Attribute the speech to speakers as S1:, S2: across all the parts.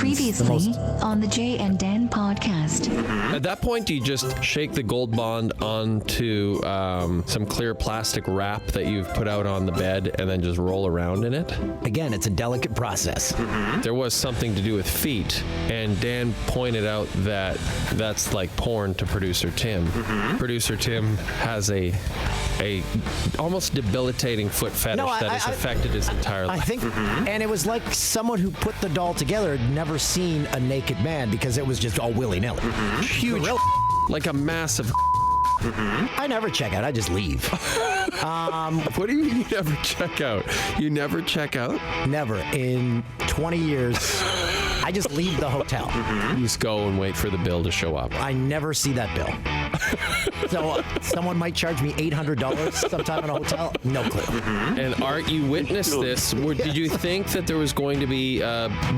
S1: Previously on the Jay and Dan podcast.
S2: At that point, do you just shake the gold bond onto some clear plastic wrap that you've put out on the bed and then just roll around in it?
S3: Again, it's a delicate process.
S2: There was something to do with feet, and Dan pointed out that that's like porn to producer Tim. Producer Tim has a almost debilitating foot fetish that has affected his entire life.
S3: I think, and it was like someone who put the doll together had never seen a naked man because it was just all willy-nilly.
S2: Huge, like a massive.
S3: I never check out. I just leave.
S2: What do you mean you never check out? You never check out?
S3: Never. In 20 years, I just leave the hotel.
S2: You just go and wait for the bill to show up.
S3: I never see that bill. So someone might charge me $800 sometime in a hotel. No clue.
S2: And Art, you witnessed this. Did you think that there was going to be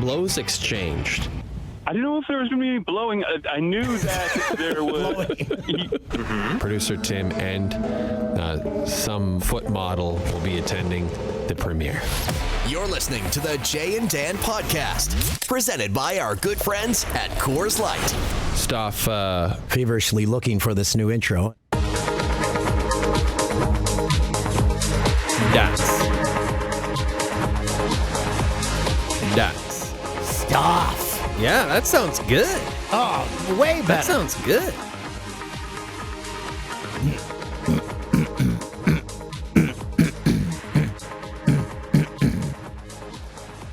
S2: blows exchanged?
S4: I didn't know if there was going to be any blowing. I knew that there was.
S2: Producer Tim and some foot model will be attending the premiere.
S5: You're listening to the Jay and Dan podcast, presented by our good friends at Coors Light.
S2: Stuff.
S3: Feverishly looking for this new intro.
S2: That's.
S3: Stuff.
S2: Yeah, that sounds good.
S3: Oh, way better.
S2: That sounds good.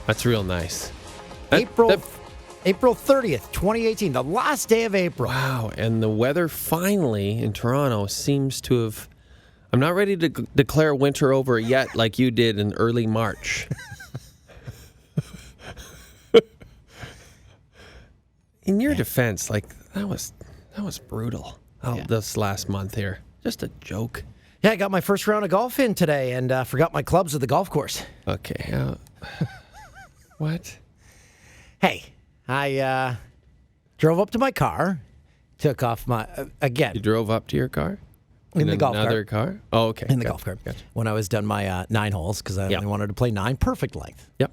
S2: That's real nice.
S3: April 30th, 2018, the last day of April.
S2: Wow, and the weather finally in Toronto seems to have... I'm not ready to declare winter over yet like you did in early March. In your defense, like, that was brutal. This last month here. Just a joke.
S3: Yeah, I got my first round of golf in today and forgot my clubs at the golf course.
S2: Okay. What?
S3: Hey, I drove up to my car, took off my... again.
S2: You drove up to your car?
S3: In the golf cart.
S2: Another car? Oh, okay.
S3: In the golf cart.
S2: Gotcha.
S3: When I was done my 9 holes, because I only wanted to play 9, perfect length.
S2: Yep.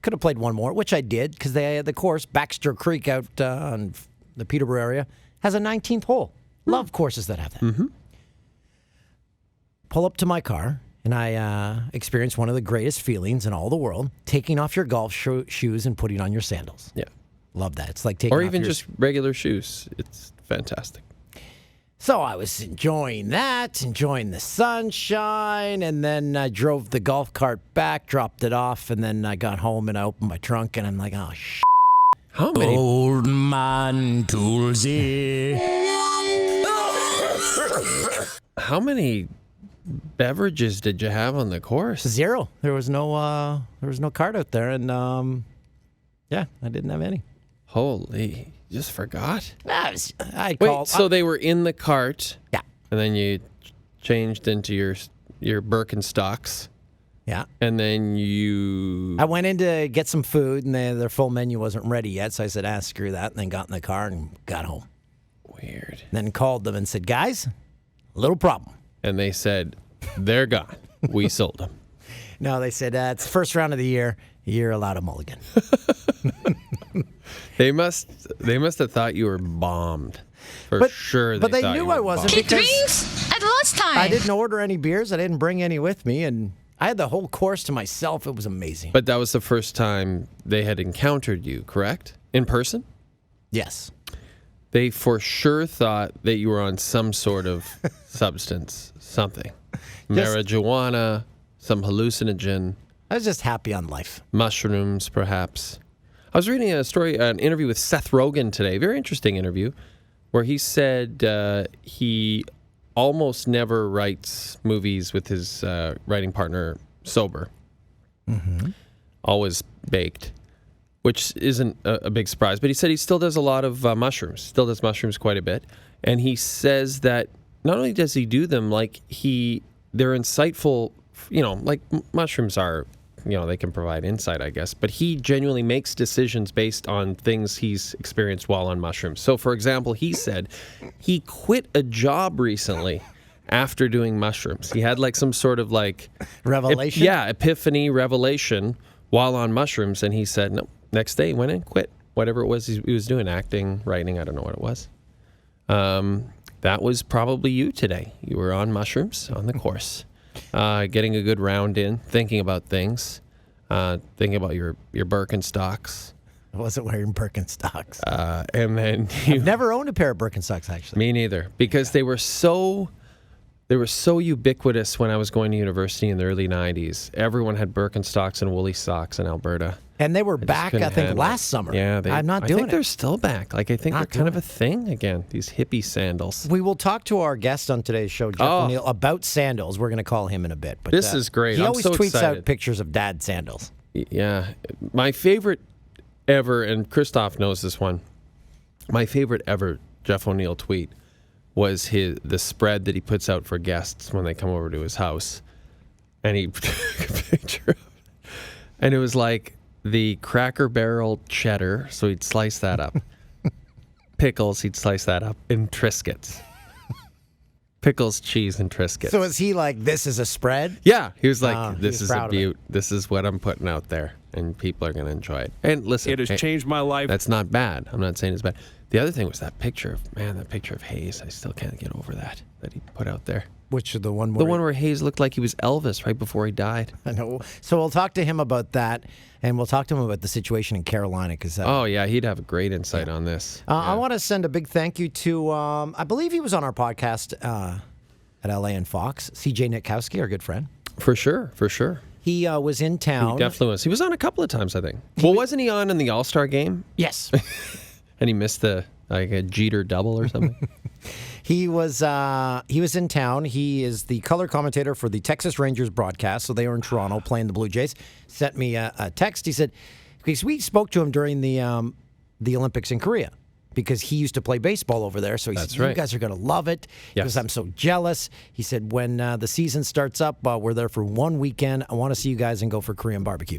S3: Could have played one more, which I did, because the course, Baxter Creek out on the Peterborough area, has a 19th hole. Love courses that have that. Mm-hmm. Pull up to my car, and I experienced one of the greatest feelings in all the world, taking off your golf shoes and putting on your sandals.
S2: Yeah.
S3: Love that. It's like taking
S2: or
S3: off
S2: even just regular shoes. It's fantastic.
S3: So I was enjoying that, enjoying the sunshine, and then I drove the golf cart back, dropped it off, and then I got home and I opened my trunk, and I'm like, oh, shit.
S2: How many?
S3: Old man Toolsy.
S2: How many beverages did you have on the course?
S3: 0. There was no cart out there, and I didn't have any.
S2: Holy, you just forgot?
S3: I
S2: Wait,
S3: called.
S2: so they were in the cart.
S3: Yeah.
S2: And then you changed into your Birkenstocks.
S3: Yeah.
S2: And then you...
S3: I went in to get some food, and their full menu wasn't ready yet, so I said, screw that, and then got in the car and got home.
S2: Weird.
S3: Then called them and said, guys, little problem.
S2: And they said, they're gone. We sold them.
S3: No, they said, it's the first round of the year. You're allowed a mulligan.
S2: They must have thought you were bombed. For sure.
S3: But they knew I wasn't
S1: Take
S3: because
S1: drinks at lunchtime.
S3: I didn't order any beers. I didn't bring any with me, and I had the whole course to myself. It was amazing.
S2: But that was the first time they had encountered you, correct? In person?
S3: Yes.
S2: They for sure thought that you were on some sort of substance, something. Marijuana, some hallucinogen.
S3: I was just happy on life.
S2: Mushrooms, perhaps. I was reading an interview with Seth Rogen today, very interesting interview, where he said he almost never writes movies with his writing partner sober. Mm-hmm. Always baked, which isn't a big surprise. But he said he still does a lot of mushrooms, still does mushrooms quite a bit. And he says that not only does he do them, like they're insightful, like mushrooms are, they can provide insight, I guess. But he genuinely makes decisions based on things he's experienced while on mushrooms. So, for example, he said he quit a job recently after doing mushrooms. He had like some sort of like...
S3: revelation?
S2: epiphany, revelation while on mushrooms. And he said, no, Next day, he went in, quit. Whatever it was he was doing, acting, writing, I don't know what it was. That was probably you today. You were on mushrooms on the course, getting a good round in, thinking about things, thinking about your Birkenstocks.
S3: I wasn't wearing Birkenstocks.
S2: And then
S3: I've never owned a pair of Birkenstocks, actually.
S2: Me neither, because they were so ubiquitous when I was going to university in the early 90s. Everyone had Birkenstocks and woolly socks in Alberta.
S3: And they were back, I think, last summer.
S2: Yeah,
S3: I
S2: think they're still back. Like, I think
S3: Not
S2: they're kind
S3: doing
S2: of a thing again, these hippie sandals.
S3: We will talk to our guest on today's show, Jeff O'Neill, about sandals. We're going to call him in a bit. But
S2: This is great.
S3: He
S2: I'm
S3: always
S2: so
S3: tweets
S2: excited.
S3: out pictures of dad sandals.
S2: Yeah. My favorite ever, and Christoph knows this one, my favorite ever Jeff O'Neill tweet was the spread that he puts out for guests when they come over to his house. And he took a picture of it. And it was like the Cracker Barrel cheddar, so he'd slice that up. Pickles, he'd slice that up. And Triscuits. Pickles, cheese, and Triscuits.
S3: So is he like, this is a spread?
S2: Yeah, he was like, this is a
S3: proud of it.
S2: beaut. This is what I'm putting out there, and people are going to enjoy it. And listen,
S6: It has changed my life.
S2: That's not bad. I'm not saying it's bad. The other thing was that picture of Hayes. I still can't get over that he put out there.
S3: Which is the one where...
S2: The one where Hayes looked like he was Elvis right before he died.
S3: I know. So we'll talk to him about that, and we'll talk to him about the situation in Carolina. Because
S2: Oh, yeah, he'd have a great insight on this.
S3: I want to send a big thank you to, I believe he was on our podcast at LA and Fox, CJ Nitkowski, our good friend.
S2: For sure.
S3: He was in town.
S2: He definitely was. He was on a couple of times, I think. Well, wasn't he on in the All-Star game?
S3: Yes.
S2: And he missed a Jeter double or something?
S3: He was in town. He is the color commentator for the Texas Rangers broadcast. So they were in Toronto playing the Blue Jays. Sent me a text. He said, because we spoke to him during the Olympics in Korea, because he used to play baseball over there. So he said, you guys are going to love it. Because I'm so jealous. He said, when the season starts up, we're there for one weekend. I want to see you guys and go for Korean barbecue.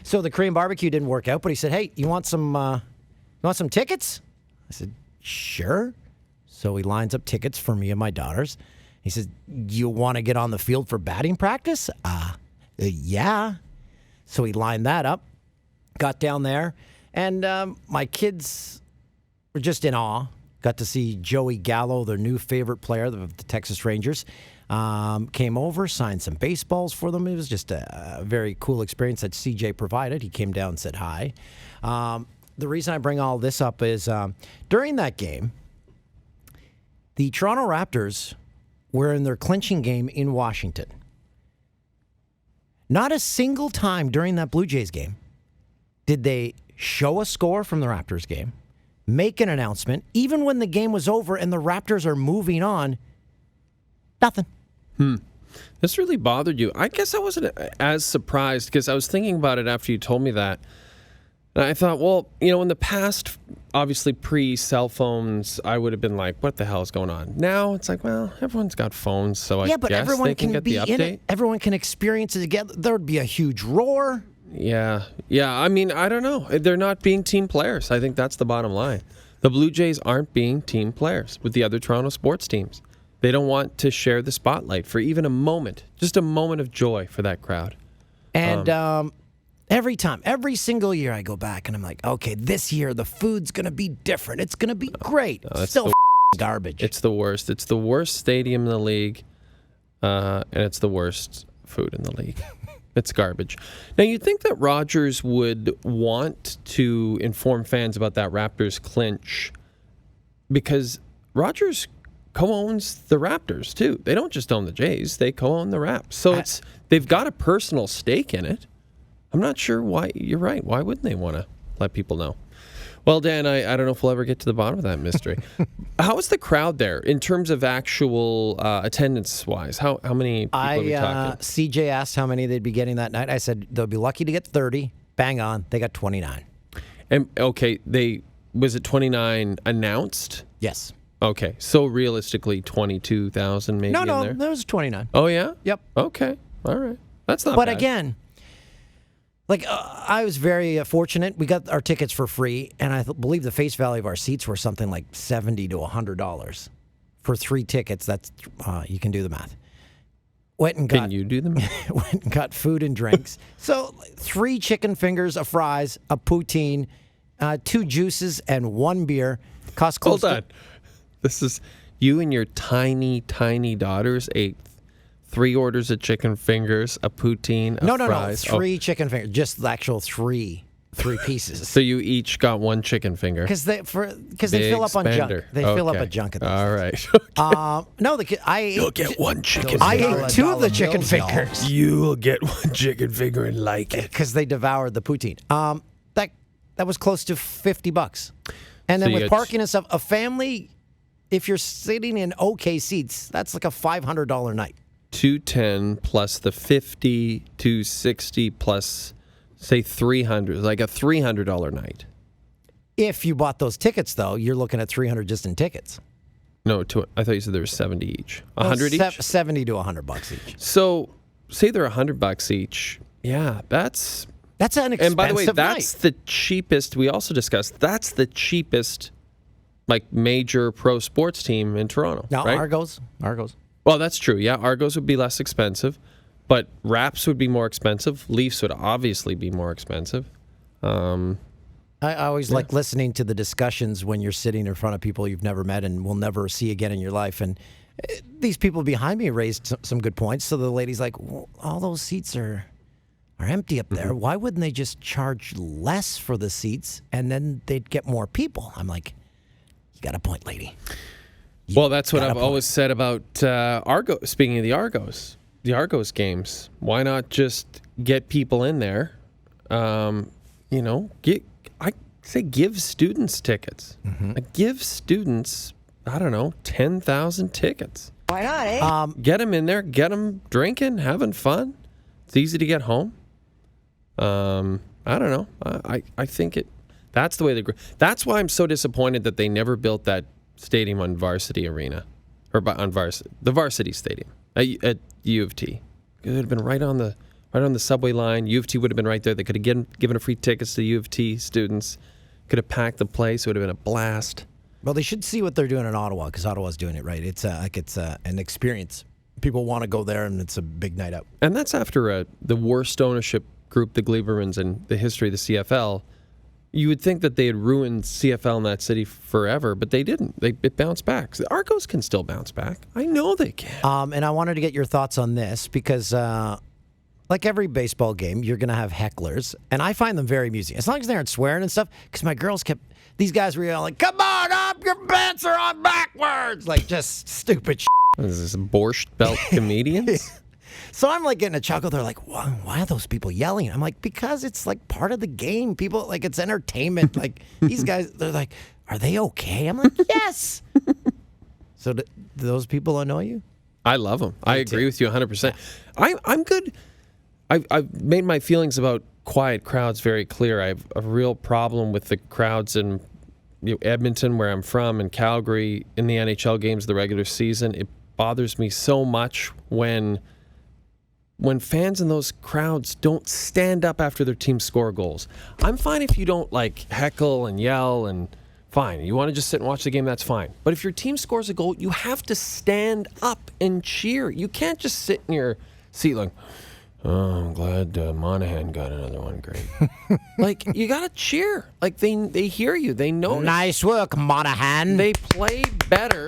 S3: So the Korean barbecue didn't work out, but he said, hey, you want some tickets? I said, sure. So he lines up tickets for me and my daughters. He says, you want to get on the field for batting practice? Yeah. So he lined that up, got down there, and my kids were just in awe. Got to see Joey Gallo, their new favorite player of the Texas Rangers. Came over, signed some baseballs for them. It was just a very cool experience that CJ provided. He came down and said hi. The reason I bring all this up is during that game, the Toronto Raptors were in their clinching game in Washington. Not a single time during that Blue Jays game did they show a score from the Raptors game, make an announcement, even when the game was over and the Raptors are moving on. Nothing.
S2: This really bothered you. I guess I wasn't as surprised because I was thinking about it after you told me that. And I thought, well, in the past, obviously pre-cell phones, I would have been like, what the hell is going on? Now it's like, well, everyone's got phones, so I
S3: but
S2: guess
S3: everyone
S2: they can get
S3: be
S2: the
S3: in
S2: update.
S3: it. Everyone can experience it together. There would be a huge roar.
S2: Yeah. I mean, I don't know. They're not being team players. I think that's the bottom line. The Blue Jays aren't being team players with the other Toronto sports teams. They don't want to share the spotlight for even a moment, just a moment of joy for that crowd.
S3: And every single year I go back and I'm like, okay, this year the food's going to be different. It's going to be great. Still garbage.
S2: It's the worst. It's the worst stadium in the league, and it's the worst food in the league. It's garbage. Now, you'd think that Rogers would want to inform fans about that Raptors clinch because Rogers co-owns the Raptors, too. They don't just own the Jays. They co-own the Raps. So they've got a personal stake in it. I'm not sure why. You're right. Why wouldn't they want to let people know? Well, Dan, I don't know if we'll ever get to the bottom of that mystery. How was the crowd there in terms of actual attendance-wise? How many people are we talking?
S3: CJ asked how many they'd be getting that night. I said they'll be lucky to get 30. Bang on. They got 29.
S2: And okay, was it 29 announced?
S3: Yes.
S2: Okay, so realistically 22,000 maybe in there?
S3: There was 29.
S2: Oh, yeah?
S3: Yep.
S2: Okay, all right. That's not
S3: But
S2: bad.
S3: again, I was very fortunate. We got our tickets for free, and I believe the face value of our seats were something like $70 to $100 for 3 tickets. That's you can do the math. went and
S2: Can
S3: got
S2: you do them?
S3: went and got food and drinks. So 3 chicken fingers, a fries, a poutine, 2 juices, and 1 beer. Cost close
S2: Hold on. This is you and your tiny, tiny daughters ate 3 orders of chicken fingers, a poutine, a
S3: No,
S2: fries.
S3: 3 chicken fingers, just the actual 3 pieces.
S2: So you each got 1 chicken finger.
S3: Because they fill up on
S2: spender.
S3: junk. They fill up
S2: Okay.
S3: on junk at those.
S2: All right.
S3: No,
S2: You'll get 1 chicken
S3: I
S2: finger.
S3: ate 2 of the chicken fingers
S2: You'll get 1 chicken finger and like it.
S3: because they devoured the poutine. That was close to $50. And
S2: So
S3: then
S2: you
S3: with
S2: got-
S3: parking and stuff, a family, if you're sitting in okay seats, that's like a $500 night.
S2: 210 plus the 50, 260 plus say 300, like a $300 night.
S3: If you bought those tickets, though, you're looking at $300 just in tickets.
S2: No, I thought you said there were 70 each. 100 each?
S3: $70 to $100 each.
S2: So say they're $100 each. Yeah, that's
S3: an expensive
S2: and by the way, that's
S3: night.
S2: the cheapest. We also discussed that's the cheapest, like major pro sports team in Toronto.
S3: Now,
S2: right?
S3: Argos.
S2: Well, that's true. Yeah, Argos would be less expensive, but Raps would be more expensive. Leafs would obviously be more expensive.
S3: I always like listening to the discussions when you're sitting in front of people you've never met and will never see again in your life. And these people behind me raised some good points. So the lady's like, well, all those seats are empty up there. Why wouldn't they just charge less for the seats and then they'd get more people? I'm like, you got a point, lady.
S2: Well, that's what I've always said about Argo. Speaking of the Argos games, why not just get people in there? Give students tickets. Give students, I don't know, 10,000 tickets.
S6: Why not, eh?
S2: Get them in there, get them drinking, having fun. It's easy to get home. I don't know. I think that's the way that's why I'm so disappointed that they never built that stadium on Varsity Arena, or on the Varsity Stadium at U of T. It would have been right on the subway line. U of T would have been right there. They could have given free tickets to U of T students. Could have packed the place. It would have been a blast.
S3: Well, they should see what they're doing in Ottawa because Ottawa's doing it right. It's an experience. People want to go there, and it's a big night out.
S2: And that's after the worst ownership group, the Glebermans, in the history of the CFL. You would think that they had ruined CFL in that city forever, but they didn't. It bounced back. The Argos can still bounce back. I know they can.
S3: And I wanted to get your thoughts on this because, like every baseball game, you're going to have hecklers, and I find them very amusing. As long as they aren't swearing and stuff, because my girls these guys were yelling, "Come on up, your pants are on backwards!" Like just stupid shit.
S2: Is this Borscht Belt comedians?
S3: So I'm like getting a chuckle. They're like, why are those people yelling? I'm like, because it's like part of the game. People, like, it's entertainment. Like, these guys, they're like, are they okay? I'm like, yes. So do those people annoy you?
S2: I love them. I agree with you 100%. I'm good. I've made my feelings about quiet crowds very clear. I have a real problem with the crowds in Edmonton, where I'm from, and Calgary in the NHL games of the regular season. It bothers me so much when fans in those crowds don't stand up after their team score goals. I'm fine if you don't like heckle and yell, and fine. You want to just sit and watch the game, that's fine. But if your team scores a goal, you have to stand up and cheer. You can't just sit in your seat like, oh, I'm glad Monahan got another one. Great. Like, you got to cheer. Like, they hear you. They know.
S3: Nice work, Monahan.
S2: They play better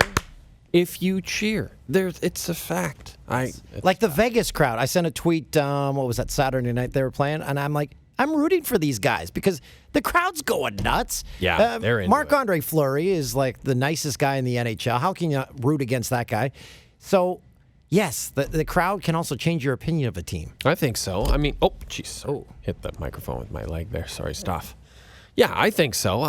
S2: if you cheer. It's a fact.
S3: Like the Vegas crowd. I sent a tweet, what was that, Saturday night they were playing, and I'm like, I'm rooting for these guys because the crowd's going nuts.
S2: Yeah, they're into
S3: Marc-Andre Fleury is like the nicest guy in the NHL. How can you root against that guy? So, yes, the crowd can also change your opinion of a team.
S2: I think so. I mean, oh, jeez. Oh, hit the microphone with my leg there. Sorry, stuff. Yeah, I think so.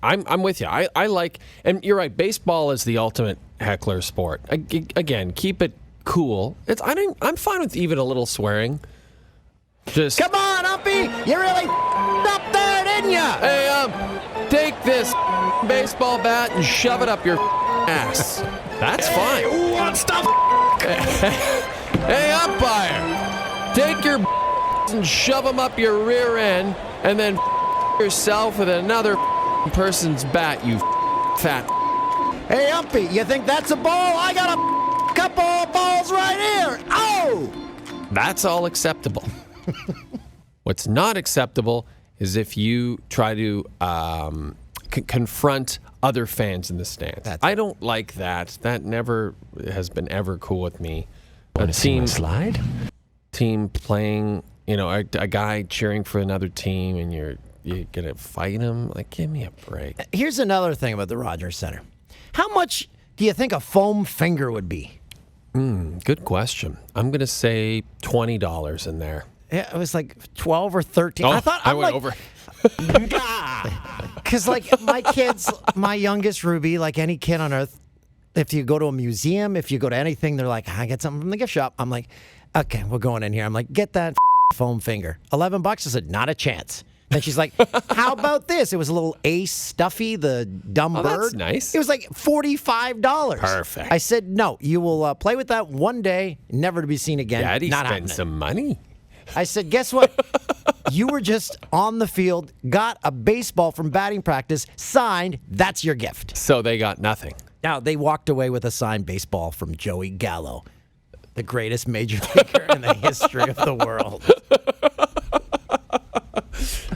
S2: I'm with you. I like, and you're right. Baseball is the ultimate heckler sport. Again, keep it cool. I'm fine with even a little swearing. Just
S3: come on, Uppy! You really up there, didn't you?
S2: Hey, take this baseball bat and shove it up your ass. That's fine.
S3: Who wants to?
S2: Hey, umpire, take your and shove them up your rear end, and then yourself with another person's bat, you fat.
S3: Hey, Uppy, you think that's a ball? I got a couple of balls right here. Oh!
S2: That's all acceptable. What's not acceptable is if you try to confront other fans in the stands. I don't like that. That never has been ever cool with me. A team playing, a guy cheering for another team, and you're gonna fight him. Like, give me a break.
S3: Here's another thing about the Rogers Center. How much do you think a foam finger would be?
S2: Good question. I'm gonna say $20 in there.
S3: Yeah, it was like 12 or 13.
S2: Oh,
S3: I thought
S2: I went over.
S3: Because like my kids, my youngest Ruby, like any kid on earth, if you go to a museum, if you go to anything, they're like, I get something from the gift shop. I'm like, okay, we're going in here. I'm like, get that foam finger. $11. I said, not a chance. And she's like, how about this? It was a little Ace Stuffy, the dumb bird.
S2: That's nice.
S3: It was like $45.
S2: Perfect.
S3: I said, no, you will play with that one day, never to be seen again.
S2: Daddy
S3: not
S2: spent
S3: happening.
S2: some money.
S3: I said, guess what? You were just on the field, got a baseball from batting practice, signed. That's your gift.
S2: So they got nothing.
S3: Now, they walked away with a signed baseball from Joey Gallo, the greatest major leaguer in the history of the world.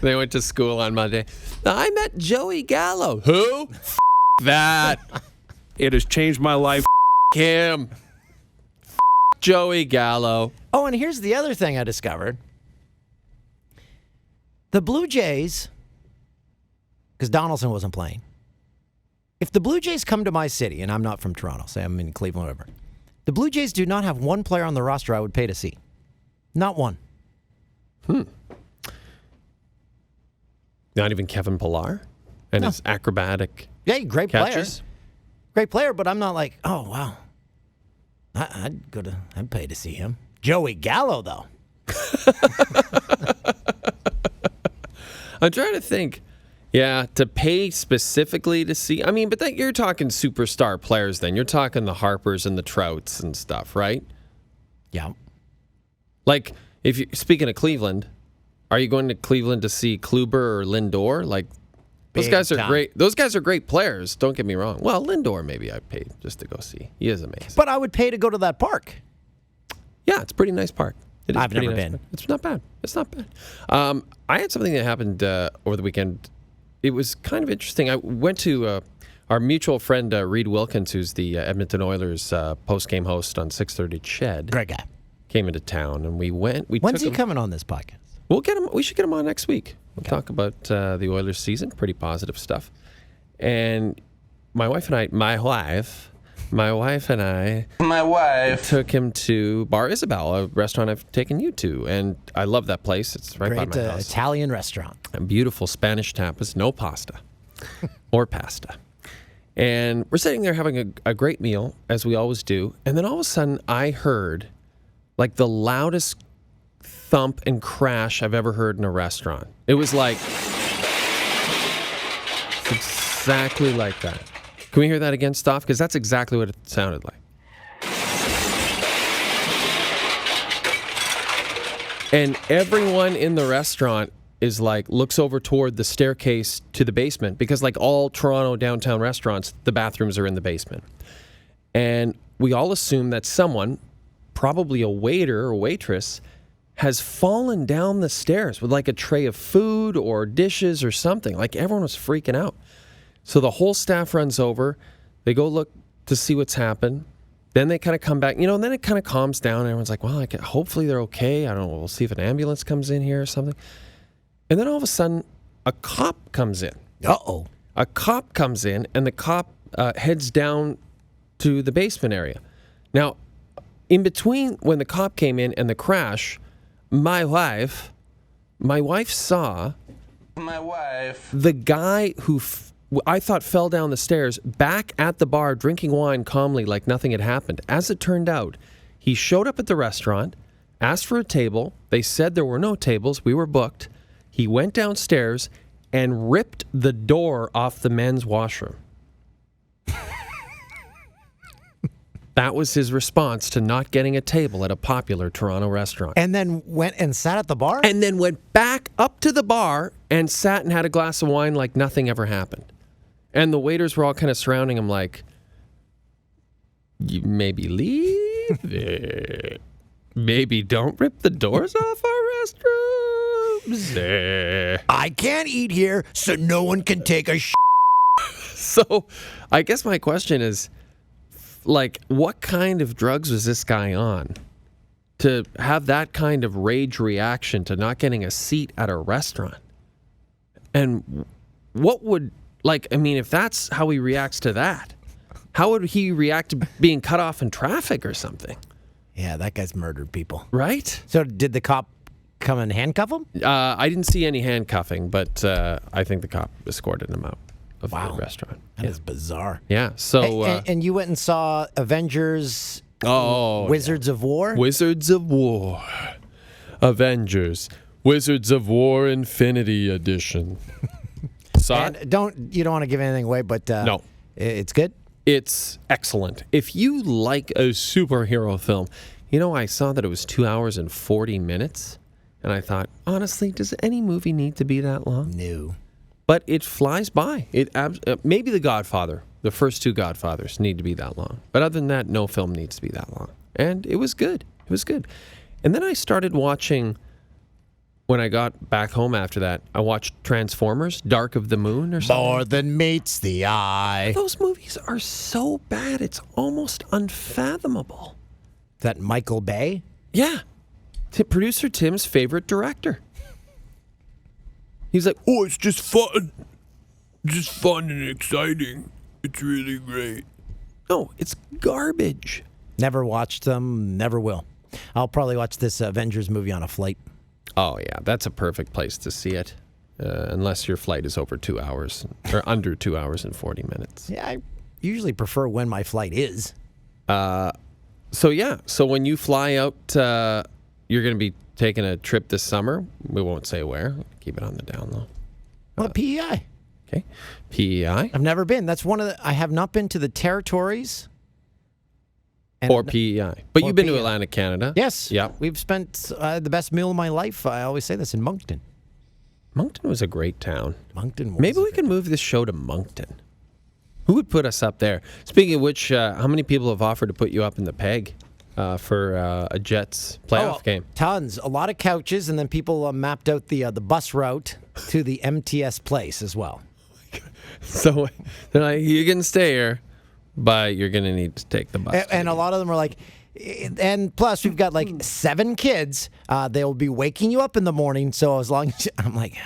S2: They went to school on Monday. I met Joey Gallo. Who? That.
S6: It has changed my life.
S2: Him. Joey Gallo.
S3: Oh, and here's the other thing I discovered. The Blue Jays, because Donaldson wasn't playing, if the Blue Jays come to my city, and I'm not from Toronto, say I'm in Cleveland, whatever, the Blue Jays do not have one player on the roster I would pay to see. Not one.
S2: Not even Kevin Pillar and his acrobatic
S3: Yeah, great
S2: catches.
S3: player. Great player, but I'm not like, oh, wow. I'd pay to see him. Joey Gallo, though.
S2: I'm trying to think. Yeah, to pay specifically to see. I mean, but that you're talking superstar players then. You're talking the Harpers and the Trouts and stuff, right?
S3: Yeah.
S2: Like, if you speaking of Cleveland, are you going to Cleveland to see Kluber or Lindor? Like, those
S3: Big
S2: guys are
S3: time.
S2: great. Those guys are great players. Don't get me wrong. Well, Lindor maybe I paid just to go see. He is amazing.
S3: But I would pay to go to that park.
S2: Yeah, it's a pretty nice park. It is
S3: I've
S2: pretty
S3: never
S2: nice
S3: been.
S2: park. It's not bad. It's not bad. I had something that happened over the weekend. It was kind of interesting. I went to our mutual friend, Reed Wilkins, who's the Edmonton Oilers post-game host on 630 Ched.
S3: Great guy.
S2: Came into town, and we went.
S3: When's he
S2: him,
S3: coming on this podcast?
S2: We'll get him. We should get him on next week. We'll talk about the Oilers season. Pretty positive stuff. And my wife and I took him to Bar Isabel, a restaurant I've taken you to, and I love that place. It's right by
S3: Great
S2: my house.
S3: Italian restaurant.
S2: And beautiful Spanish tapas, no pasta or pasta. And we're sitting there having a great meal, as we always do. And then all of a sudden, I heard like the loudest thump and crash I've ever heard in a restaurant. It was like exactly like that. Can we hear that again, Stoff? Because that's exactly what it sounded like. And everyone in the restaurant is like, looks over toward the staircase to the basement, because like all Toronto downtown restaurants, the bathrooms are in the basement. And we all assume that someone, probably a waiter or waitress, has fallen down the stairs with like a tray of food or dishes or something. Like everyone was freaking out. So the whole staff runs over. They go look to see what's happened. Then they kind of come back, and then it kind of calms down. Everyone's like, well, hopefully they're okay. I don't know. We'll see if an ambulance comes in here or something. And then all of a sudden, a cop comes in.
S3: Uh-oh.
S2: A cop comes in, and the cop heads down to the basement area. Now, in between when the cop came in and the crash, my wife saw the guy who I thought fell down the stairs back at the bar drinking wine calmly like nothing had happened. As it turned out, he showed up at the restaurant, asked for a table. They said there were no tables. We were booked. He went downstairs and ripped the door off the men's washroom. That was his response to not getting a table at a popular Toronto restaurant.
S3: And then went and sat at the bar?
S2: And then went back up to the bar and sat and had a glass of wine like nothing ever happened. And the waiters were all kind of surrounding him like, you maybe leave? believe it. Maybe don't rip the doors off our restrooms.
S3: I can't eat here, so no one can take a
S2: So I guess my question is, like, what kind of drugs was this guy on to have that kind of rage reaction to not getting a seat at a restaurant? And what would, like, I mean, if that's how he reacts to that, how would he react to being cut off in traffic or something?
S3: Yeah, that guy's murdered people.
S2: Right?
S3: So did the cop come and handcuff him?
S2: I didn't see any handcuffing, but I think the cop escorted him out of the restaurant.
S3: That is bizarre.
S2: Yeah, so...
S3: and you went and saw Avengers Wizards of War?
S2: Wizards of War. Avengers. Wizards of War Infinity Edition. Saw it?
S3: And you don't want to give anything away, but
S2: No.
S3: It's good?
S2: It's excellent. If you like a superhero film, I saw that it was 2 hours and 40 minutes, and I thought, honestly, does any movie need to be that long?
S3: No.
S2: But it flies by. Maybe The Godfather, the first two Godfathers, need to be that long. But other than that, no film needs to be that long. And it was good. It was good. And then I started watching, when I got back home after that, I watched Transformers, Dark of the Moon or something.
S3: More than meets the eye.
S2: Those movies are so bad, it's almost unfathomable.
S3: That Michael Bay?
S2: Yeah. Producer Tim's favorite director. He's like, oh, it's just fun. Just fun and exciting. It's really great. No, it's garbage.
S3: Never watched them, never will. I'll probably watch this Avengers movie on a flight.
S2: Oh, yeah, that's a perfect place to see it. Unless your flight is over 2 hours, or under 2 hours and 40 minutes.
S3: Yeah, I usually prefer when my flight is.
S2: So when you fly out, you're going to be taking a trip this summer. We won't say where. Keep it on the down low.
S3: Well, PEI.
S2: Okay. PEI.
S3: I've never been. That's one of the... I have not been to the territories.
S2: Or PEI. But you've been to
S3: PEI.
S2: Atlantic Canada.
S3: Yes.
S2: Yeah.
S3: We've spent the best meal of my life. I always say this in Moncton.
S2: Moncton was a great town.
S3: Moncton was
S2: Maybe we can move this show to Moncton. Who would put us up there? Speaking of which, how many people have offered to put you up in the peg for a Jets playoff game?
S3: Tons. A lot of couches, and then people mapped out the bus route to the MTS place as well.
S2: So they're like, you can stay here, but you're going to need to take the bus.
S3: And a lot of them are like, and plus we've got like 7 kids. They'll be waking you up in the morning. So as long as I'm like,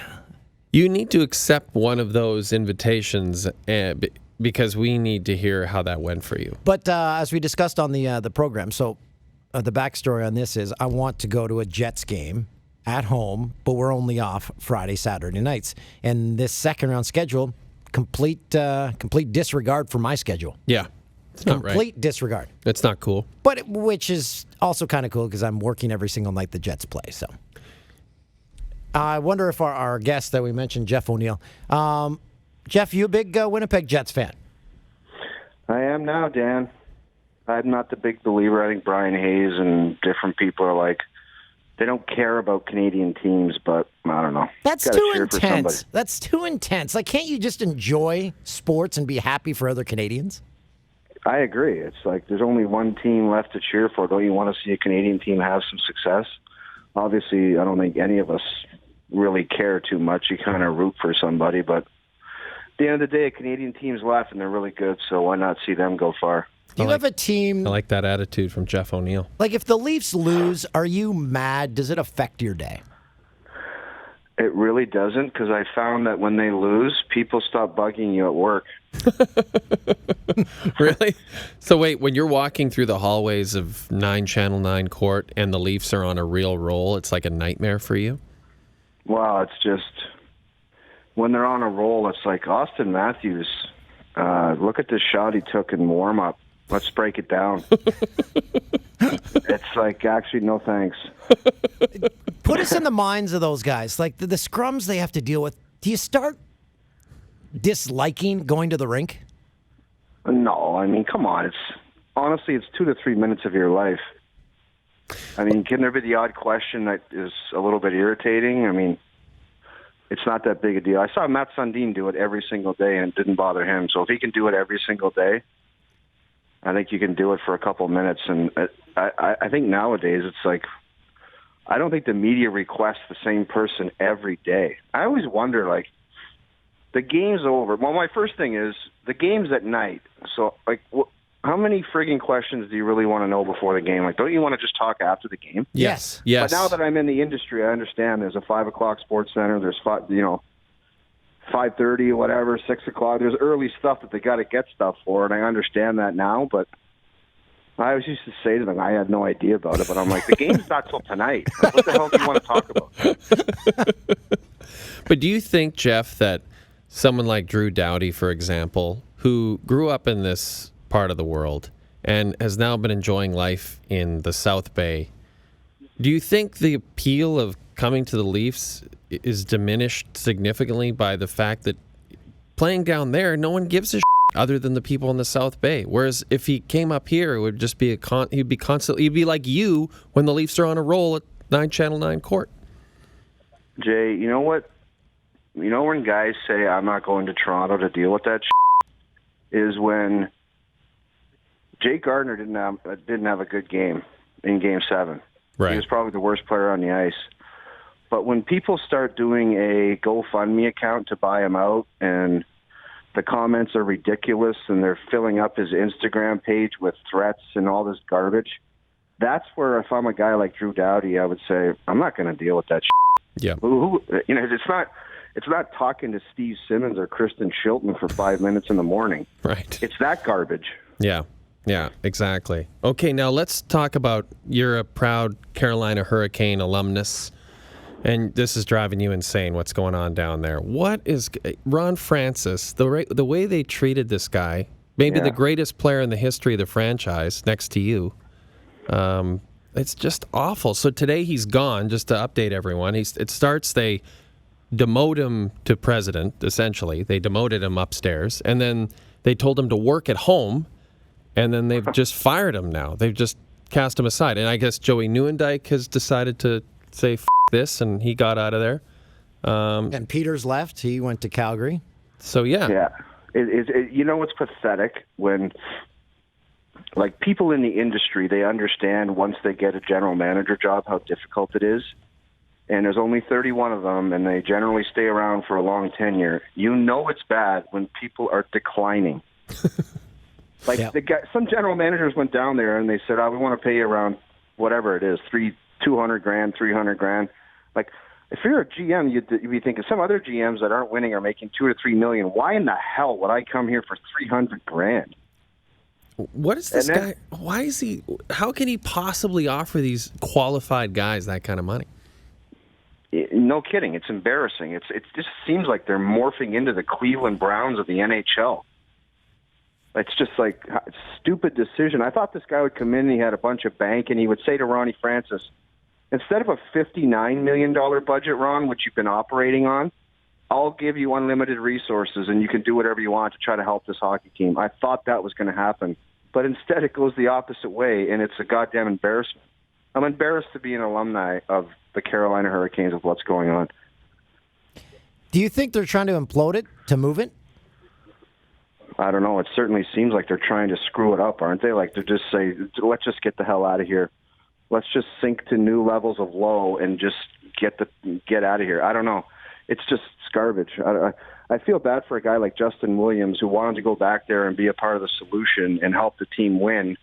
S2: you need to accept one of those invitations because we need to hear how that went for you.
S3: But as we discussed on the program, so the backstory on this is I want to go to a Jets game at home, but we're only off Friday, Saturday nights. And this second round schedule, complete disregard for my schedule.
S2: Yeah, it's not right.
S3: Complete disregard.
S2: It's not cool.
S3: But which is also kind of cool because I'm working every single night the Jets play. So I wonder if our guest that we mentioned, Jeff O'Neill, Jeff, you a big Winnipeg Jets fan?
S7: I am now, Dan. I'm not the big believer. I think Brian Hayes and different people are like, they don't care about Canadian teams, but I don't know.
S3: That's too intense. That's too intense. Like, can't you just enjoy sports and be happy for other Canadians?
S7: I agree. It's like there's only one team left to cheer for. Don't you want to see a Canadian team have some success? Obviously, I don't think any of us really care too much. You kind of root for somebody, but at the end of the day, a Canadian team's left, and they're really good, so why not see them go far?
S3: Do you have a team...
S2: I like that attitude from Jeff O'Neill.
S3: Like, if the Leafs lose, are you mad? Does it affect your day?
S7: It really doesn't, because I found that when they lose, people stop bugging you at work.
S2: Really? So wait, when you're walking through the hallways of Channel 9 Court and the Leafs are on a real roll, it's like a nightmare for you?
S7: Well, it's just... When they're on a roll, it's like Austin Matthews. Look at the shot he took in warm-up. Let's break it down. It's like, actually, no thanks.
S3: Put us in the minds of those guys. Like, the scrums they have to deal with. Do you start disliking going to the rink?
S7: No, I mean, come on. Honestly, it's 2 to 3 minutes of your life. I mean, can there be the odd question that is a little bit irritating? I mean, it's not that big a deal. I saw Matt Sundin do it every single day, and it didn't bother him. So if he can do it every single day, I think you can do it for a couple minutes. And I think nowadays it's like, I don't think the media requests the same person every day. I always wonder, like, the game's over. Well, my first thing is, the game's at night. So, like, how many frigging questions do you really want to know before the game? Like, don't you want to just talk after the game?
S3: Yes.
S7: But now that I'm in the industry, I understand there's a 5 o'clock sports center. There's 5:30 or whatever, 6 o'clock. There's early stuff that they got to get stuff for, and I understand that now. But I always used to say to them, I had no idea about it, but I'm like, the game's not till tonight. Like, what the hell do you want to talk about?
S2: But do you think, Jeff, that someone like Drew Doughty, for example, who grew up in this part of the world and has now been enjoying life in the South Bay, do you think the appeal of coming to the Leafs is diminished significantly by the fact that playing down there, no one gives a other than the people in the South Bay? Whereas if he came up here, it would just be he'd be like you when the Leafs are on a roll at Channel 9 Court.
S7: Jay, you know what? You know when guys say, I'm not going to Toronto to deal with that is when Jake Gardner didn't have a good game in Game 7.
S2: Right.
S7: He was probably the worst player on the ice. But when people start doing a GoFundMe account to buy him out, and the comments are ridiculous, and they're filling up his Instagram page with threats and all this garbage, that's where if I'm a guy like Drew Doughty, I would say, I'm not going to deal with that
S2: Yeah.
S7: It's not talking to Steve Simmons or Kristen Shilton for 5 minutes in the morning.
S2: Right.
S7: It's that garbage.
S2: Yeah, exactly. Okay, now let's talk about, you're a proud Carolina Hurricane alumnus, and this is driving you insane, what's going on down there. What is Ron Francis, the way they treated this guy, maybe the greatest player in the history of the franchise, next to you, it's just awful. So today he's gone, just to update everyone. They demote him to president, essentially. They demoted him upstairs, and then they told him to work at home, and then they've just fired him now. They've just cast him aside. And I guess Joey Nieuwendyk has decided to say, F this, and he got out of there.
S3: And Peters left. He went to Calgary.
S2: So, yeah.
S7: Yeah. You know what's pathetic? When, like, people in the industry, they understand once they get a general manager job how difficult it is. And there's only 31 of them, and they generally stay around for a long tenure. You know it's bad when people are declining. Like, some general managers went down there and they said, we want to pay you around whatever it is, $200,000, $300,000. Like, if you're a GM, you'd be thinking some other GMs that aren't winning are making $2 to $3 million. Why in the hell would I come here for $300,000?
S2: What is this guy? Why is he? How can he possibly offer these qualified guys that kind of money?
S7: No kidding. It's embarrassing. It just seems like they're morphing into the Cleveland Browns of the NHL. It's just like a stupid decision. I thought this guy would come in and he had a bunch of bank, and he would say to Ronnie Francis, instead of a $59 million budget, Ron, which you've been operating on, I'll give you unlimited resources and you can do whatever you want to try to help this hockey team. I thought that was going to happen. But instead it goes the opposite way, and it's a goddamn embarrassment. I'm embarrassed to be an alumni of the Carolina Hurricanes with what's going on.
S3: Do you think they're trying to implode it, to move it?
S7: I don't know. It certainly seems like they're trying to screw it up, aren't they? Like, they're just saying, let's just get the hell out of here. Let's just sink to new levels of low and just get out of here. I don't know. It's just garbage. I feel bad for a guy like Justin Williams, who wanted to go back there and be a part of the solution and help the team win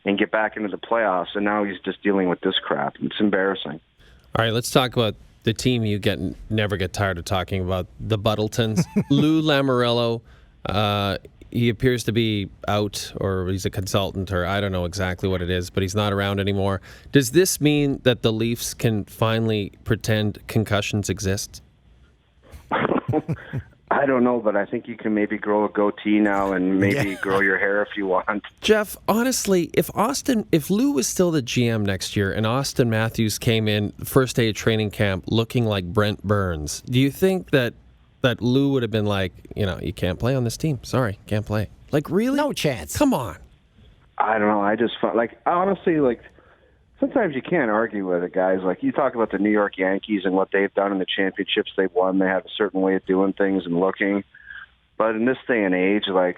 S7: and get back into the playoffs, and now he's just dealing with this crap. It's embarrassing.
S2: All right, let's talk about the team you never get tired of talking about, the Buttletons. Lou Lamoriello, he appears to be out, or he's a consultant, or I don't know exactly what it is, but he's not around anymore. Does this mean that the Leafs can finally pretend concussions exist?
S7: I don't know, but I think you can maybe grow a goatee now and maybe grow your hair if you want.
S2: Jeff, honestly, if Lou was still the GM next year and Austin Matthews came in the first day of training camp looking like Brent Burns, do you think that Lou would have been like, you can't play on this team. Sorry, can't play. Like, really?
S3: No chance.
S2: Come on.
S7: I don't know. I just honestly, sometimes you can't argue with it, guys. Like, you talk about the New York Yankees and what they've done in the championships they've won. They have a certain way of doing things and looking. But in this day and age, like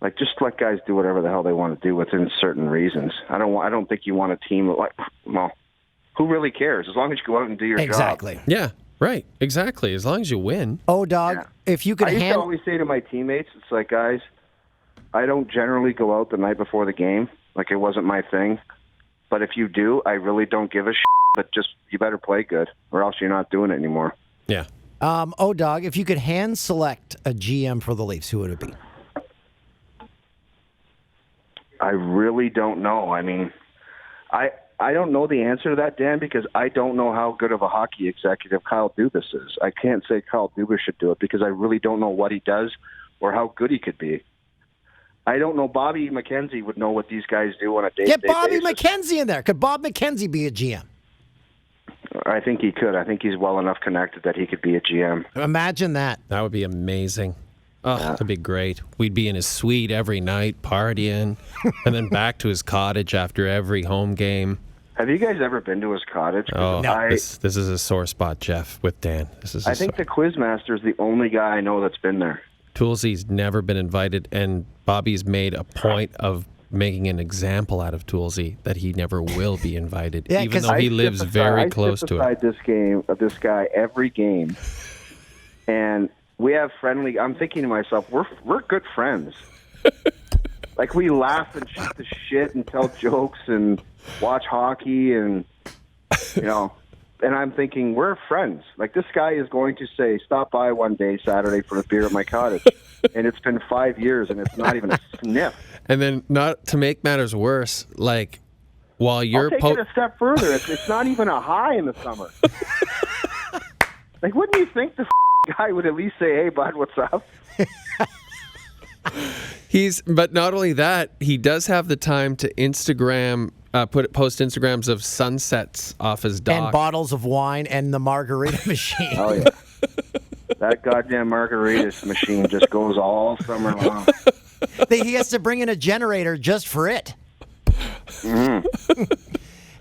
S7: Like, just let guys do whatever the hell they want to do within certain reasons. I don't think you want a team like, well, who really cares? As long as you go out and do your job.
S3: Exactly.
S2: Yeah, right. Exactly. As long as you win.
S3: Oh, dog,
S7: Yeah.
S3: if you could
S7: I used to always say to my teammates, it's like, guys, I don't generally go out the night before the game. Like, it wasn't my thing. But if you do, I really don't give a shit. But just, you better play good, or else you're not doing it anymore.
S2: Yeah.
S3: Dog, if you could hand select a GM for the Leafs, who would it be?
S7: I really don't know. I mean, I don't know the answer to that, Dan, because I don't know how good of a hockey executive Kyle Dubas is. I can't say Kyle Dubas should do it because I really don't know what he does or how good he could be. I don't know. Bobby McKenzie would know what these guys do on a day-to-day
S3: Get Bobby
S7: basis.
S3: McKenzie in there. Could Bob McKenzie be a GM?
S7: I think he could. I think he's well enough connected that he could be a GM.
S3: Imagine that.
S2: That would be amazing. Oh, that'd be great. We'd be in his suite every night, partying, and then back to his cottage after every home game.
S7: Have you guys ever been to his cottage?
S2: Oh, this is a sore spot, Jeff, with Dan.
S7: I think the Quizmaster is the only guy I know that's been there.
S2: Toolsy's never been invited, and Bobby's made a point of making an example out of Toolsy that he never will be invited,
S3: Yeah,
S2: even
S3: 'cause
S2: though he lives very close to it.
S7: This guy every game, and we have friendly. I'm thinking to myself, we're good friends. Like, we laugh and shoot the shit and tell jokes and watch hockey and And I'm thinking, we're friends. Like, this guy is going to say, stop by one day Saturday for a beer at my cottage. And it's been 5 years, and it's not even a sniff.
S2: And then, not to make matters worse, like, while you're...
S7: I'll take it a step further. It's not even a high in the summer. Like, wouldn't you think the guy would at least say, hey, bud, what's up?
S2: But not only that, he does have the time to Instagram... post Instagrams of sunsets off his dock.
S3: And bottles of wine and the margarita machine.
S7: Oh, yeah. That goddamn margarita machine just goes all summer long.
S3: He has to bring in a generator just for it.
S7: Mm-hmm.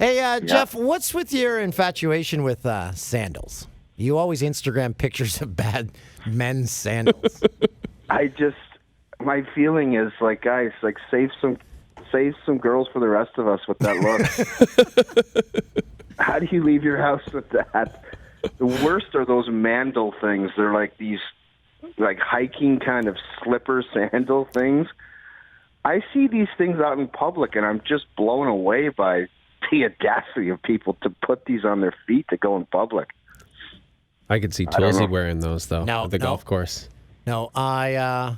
S3: Hey, Jeff, what's with your infatuation with sandals? You always Instagram pictures of bad men's sandals.
S7: My feeling is, like, guys, like, save some girls for the rest of us with that look. How do you leave your house with that? The worst are those mandal things. They're like these, like, hiking kind of slipper sandal things. I see these things out in public, and I'm just blown away by the audacity of people to put these on their feet to go in public.
S2: I could see Toolsy wearing those, though, at the golf course.
S3: No, I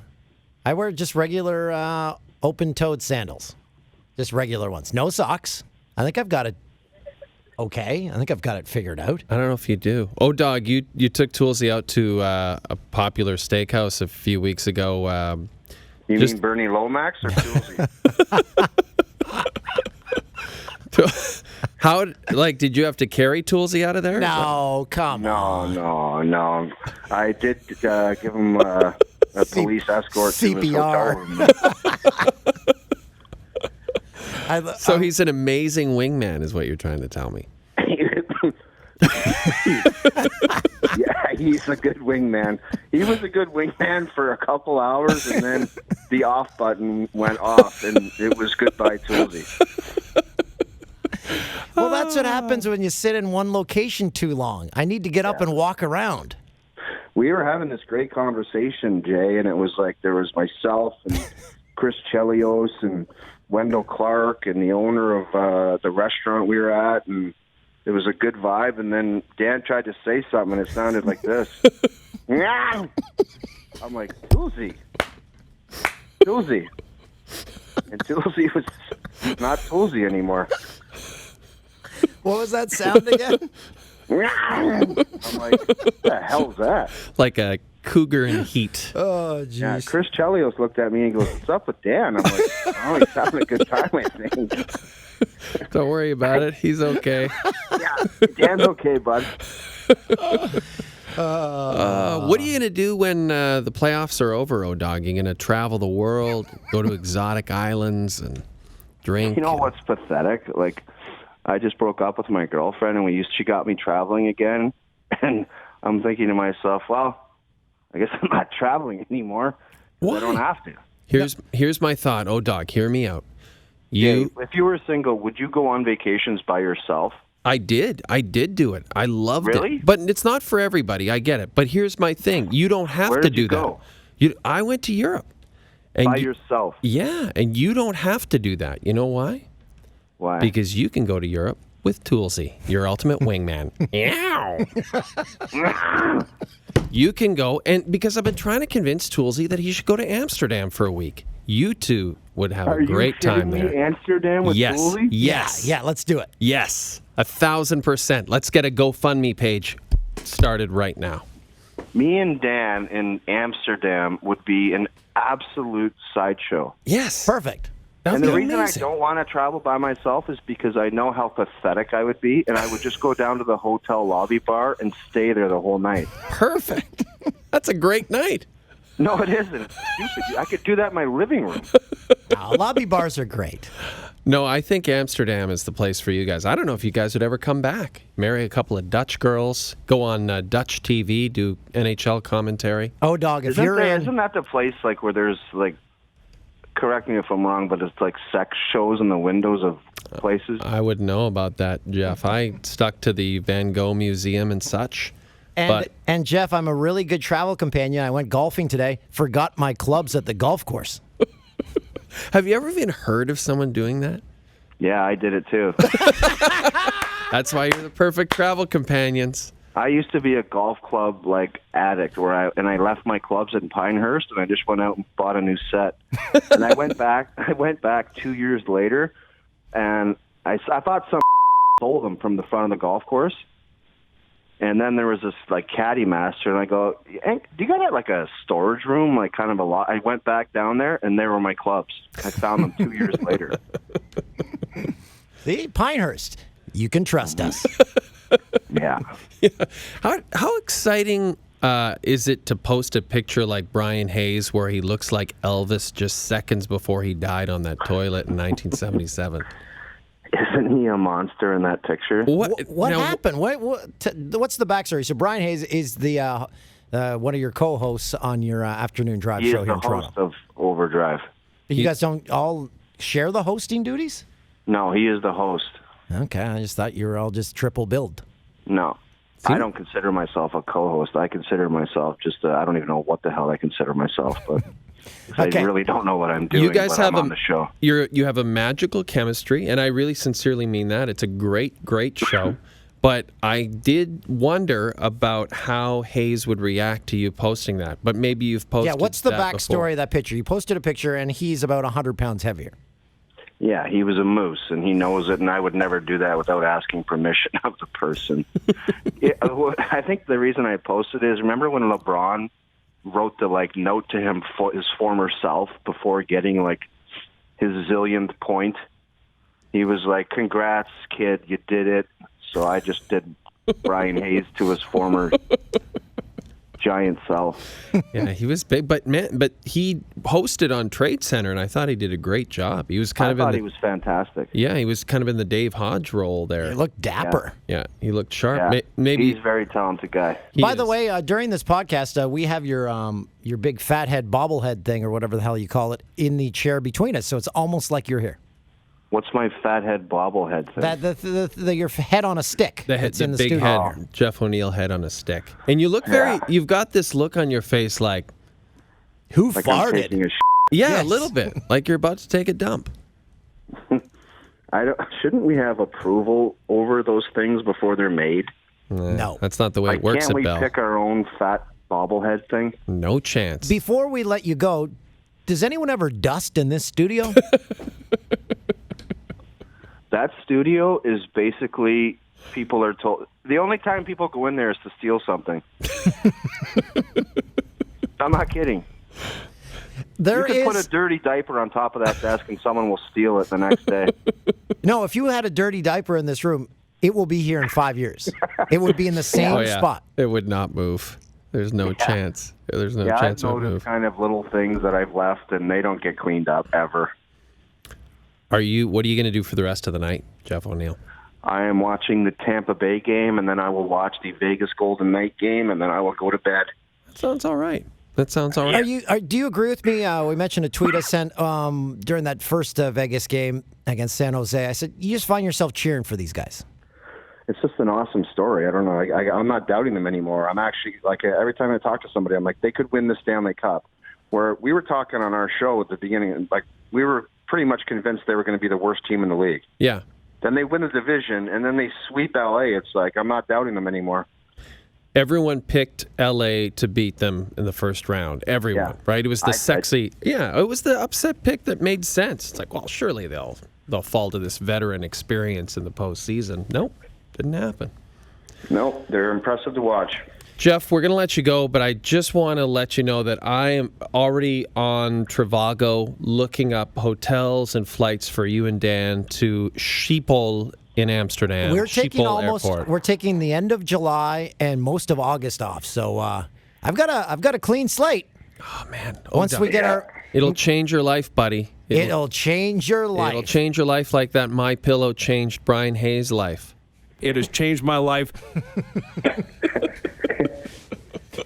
S3: wear just regular open-toed sandals. Just regular ones. No socks. I think I've got it okay. I think I've got it figured out.
S2: I don't know if you do. Oh, dog, you took Toolsy out to a popular steakhouse a few weeks ago.
S7: You mean Bernie Lomax or Toolsy?
S2: How, like, did you have to carry Toolsy out of there?
S3: No, come on.
S7: No. I did give him a police escort to his hotel room.
S2: So he's an amazing wingman, is what you're trying to tell me.
S7: Yeah, he's a good wingman. He was a good wingman for a couple hours, and then the off button went off, and it was goodbye Toolsy.
S3: Well, that's what happens when you sit in one location too long. I need to get up and walk around.
S7: We were having this great conversation, Jay, and it was like there was myself and Chris Chelios and Wendell Clark and the owner of the restaurant we were at, and it was a good vibe. And then Dan tried to say something, and it sounded like this. I'm like, Toolsy. And Toolsy was not Toolsy anymore.
S3: What was that sound again?
S7: I'm like, what the hell's that?
S2: Like a cougar in heat.
S3: Oh, jeez.
S7: Yeah, Chris Chelios looked at me and goes, what's up with Dan? I'm like, oh, he's having a good time, I think.
S2: Don't worry about it. He's okay.
S7: Yeah, Dan's okay, bud.
S2: What are you going to do when the playoffs are over, O-Dog? You going to travel the world, go to exotic islands and drink?
S7: You know what's pathetic? Like, I just broke up with my girlfriend, and she got me traveling again. And I'm thinking to myself, well, I guess I'm not traveling anymore.
S2: Why?
S7: I don't have to.
S2: Here's my thought. Oh, dog, hear me out.
S7: If you were single, would you go on vacations by yourself?
S2: I did do it. I loved
S7: Really?
S2: it. But it's not for everybody. I get it. But here's my thing. You don't have
S7: Where
S2: to
S7: did
S2: do
S7: you go?
S2: that. I went to Europe. And
S7: By yourself?
S2: Yeah, and you don't have to do that. You know why?
S7: Why?
S2: Because you can go to Europe with Toolsy, your ultimate wingman. You can go, and because I've been trying to convince Toolsy that he should go to Amsterdam for a week. You two would have a great time there.
S7: Amsterdam with Toolsy?
S2: Yes.
S3: Yeah, let's do it.
S2: Yes. 1,000%. Let's get a GoFundMe page started right now.
S7: Me and Dan in Amsterdam would be an absolute sideshow.
S2: Yes.
S3: Perfect.
S2: That'd
S7: And the
S2: be
S7: reason
S2: amazing.
S7: I don't want to travel by myself is because I know how pathetic I would be, and I would just go down to the hotel lobby bar and stay there the whole night.
S2: Perfect. That's a great night.
S7: No, it isn't. It's stupid. I could do that in my living room.
S3: Lobby bars are great.
S2: No, I think Amsterdam is the place for you guys. I don't know if you guys would ever come back. Marry a couple of Dutch girls, go on Dutch TV, do NHL commentary.
S3: Oh, dog, if you're in...
S7: Isn't that the place like where there's like, correct me if I'm wrong, but it's like sex shows in the windows of places?
S2: I wouldn't know about that, Jeff. I stuck to the Van Gogh Museum and such.
S3: And Jeff, I'm a really good travel companion. I went golfing today, forgot my clubs at the golf course.
S2: Have you ever even heard of someone doing that?
S7: Yeah, I did it too.
S2: That's why you're the perfect travel companions.
S7: I used to be a golf club like addict, I left my clubs in Pinehurst, and I just went out and bought a new set. And I went back 2 years later, and I thought some stole them from the front of the golf course. And then there was this like caddy master, and I go, "Hank, do you got like a storage room, like kind of a lot?" I went back down there, and they were my clubs. I found them 2 years later.
S3: See, Pinehurst, you can trust us.
S7: Yeah.
S2: How exciting is it to post a picture like Brian Hayes where he looks like Elvis just seconds before he died on that toilet in 1977?
S7: Isn't he a monster in that picture?
S3: What happened? What's the backstory? So Brian Hayes is the one of your co-hosts on your afternoon drive
S7: He
S3: show
S7: is
S3: here
S7: the
S3: in Toronto.
S7: host of Overdrive.
S3: You guys don't all share the hosting duties?
S7: No, he is the host.
S3: Okay, I just thought you were all just triple billed.
S7: No. I don't consider myself a co-host. I consider myself just I don't even know what the hell I consider myself, but
S3: Okay.
S7: I really don't know what I'm doing.
S2: You guys
S7: when
S2: have
S7: I'm on the show.
S2: You have a magical chemistry, and I really sincerely mean that. It's a great show. But I did wonder about how Hayes would react to you posting that. But maybe you've posted.
S3: Yeah, what's the
S2: that
S3: backstory
S2: before.
S3: of that picture? You posted a picture, and he's about 100 pounds heavier.
S7: Yeah, he was a moose, and he knows it, and I would never do that without asking permission of the person. I think the reason I posted is, remember when LeBron wrote the note to him for his former self before getting his zillionth point? He was like, "Congrats, kid, you did it." So I just did Brian Hayes to his former giant self.
S2: Yeah, he was big, but he hosted on Trade Center, and I thought he did a great job. He was
S7: I thought he was fantastic.
S2: Yeah, he was kind of in the Dave Hodge role there.
S3: He looked dapper.
S2: Yeah, he looked sharp.
S7: Yeah,
S2: Maybe
S7: he's a very talented guy.
S3: By the way, during this podcast, we have your big fathead bobblehead thing, or whatever the hell you call it, in the chair between us, so it's almost like you're here.
S7: What's my fathead bobblehead thing?
S3: Your head on a stick.
S2: It's
S3: in
S2: a
S3: the
S2: big
S3: studio.
S2: head, Jeff O'Neill head on a stick, and you look you've got this look on your face like,
S3: who
S7: Like I'm
S3: farted?
S7: taking a
S2: yeah, a little bit, like you're about to take a dump.
S7: Shouldn't we have approval over those things before they're made?
S3: No.
S2: That's not the way it works
S7: Can't
S2: at
S7: we
S2: Bell.
S7: pick our own fat bobblehead thing?
S2: No chance.
S3: Before we let you go, does anyone ever dust in this studio?
S7: That studio is basically, people are told, the only time people go in there is to steal something. I'm not kidding. You could put a dirty diaper on top of that desk and someone will steal it the next day.
S3: No, if you had a dirty diaper in this room, it will be here in 5 years. It would be in the same spot.
S2: It would not move. There's no chance. There's no chance it
S7: I've
S2: would move.
S7: noticed kind of little things that I've left, and they don't get cleaned up ever.
S2: What are you going to do for the rest of the night, Jeff O'Neill?
S7: I am watching the Tampa Bay game, and then I will watch the Vegas Golden Knight game, and then I will go to bed.
S2: That sounds all right. That sounds all right.
S3: Do you agree with me? We mentioned a tweet I sent during that first Vegas game against San Jose. I said, you just find yourself cheering for these guys.
S7: It's just an awesome story. I don't know. I'm not doubting them anymore. I'm actually, every time I talk to somebody, I'm like, they could win the Stanley Cup. Where we were talking on our show at the beginning, we were pretty much convinced they were going to be the worst team in the league.
S2: Yeah.
S7: Then they win the division, and then they sweep LA. It's like, I'm not doubting them anymore.
S2: Everyone picked LA to beat them in the first round. Everyone, right? It was the it was the upset pick that made sense. It's like, well, surely they'll fall to this veteran experience in the postseason. Nope, didn't happen.
S7: Nope, they're impressive to watch.
S2: Jeff, we're going to let you go, but I just want to let you know that I am already on Trivago looking up hotels and flights for you and Dan to Schiphol in Amsterdam.
S3: We're taking
S2: Airport.
S3: We're taking the end of July and most of August off. So I've got a clean slate.
S2: Oh man!
S3: Once we get
S2: it'll change your life, buddy.
S3: It'll change your life.
S2: It'll change your life like that MyPillow changed Brian Hayes' life.
S6: It has changed my life.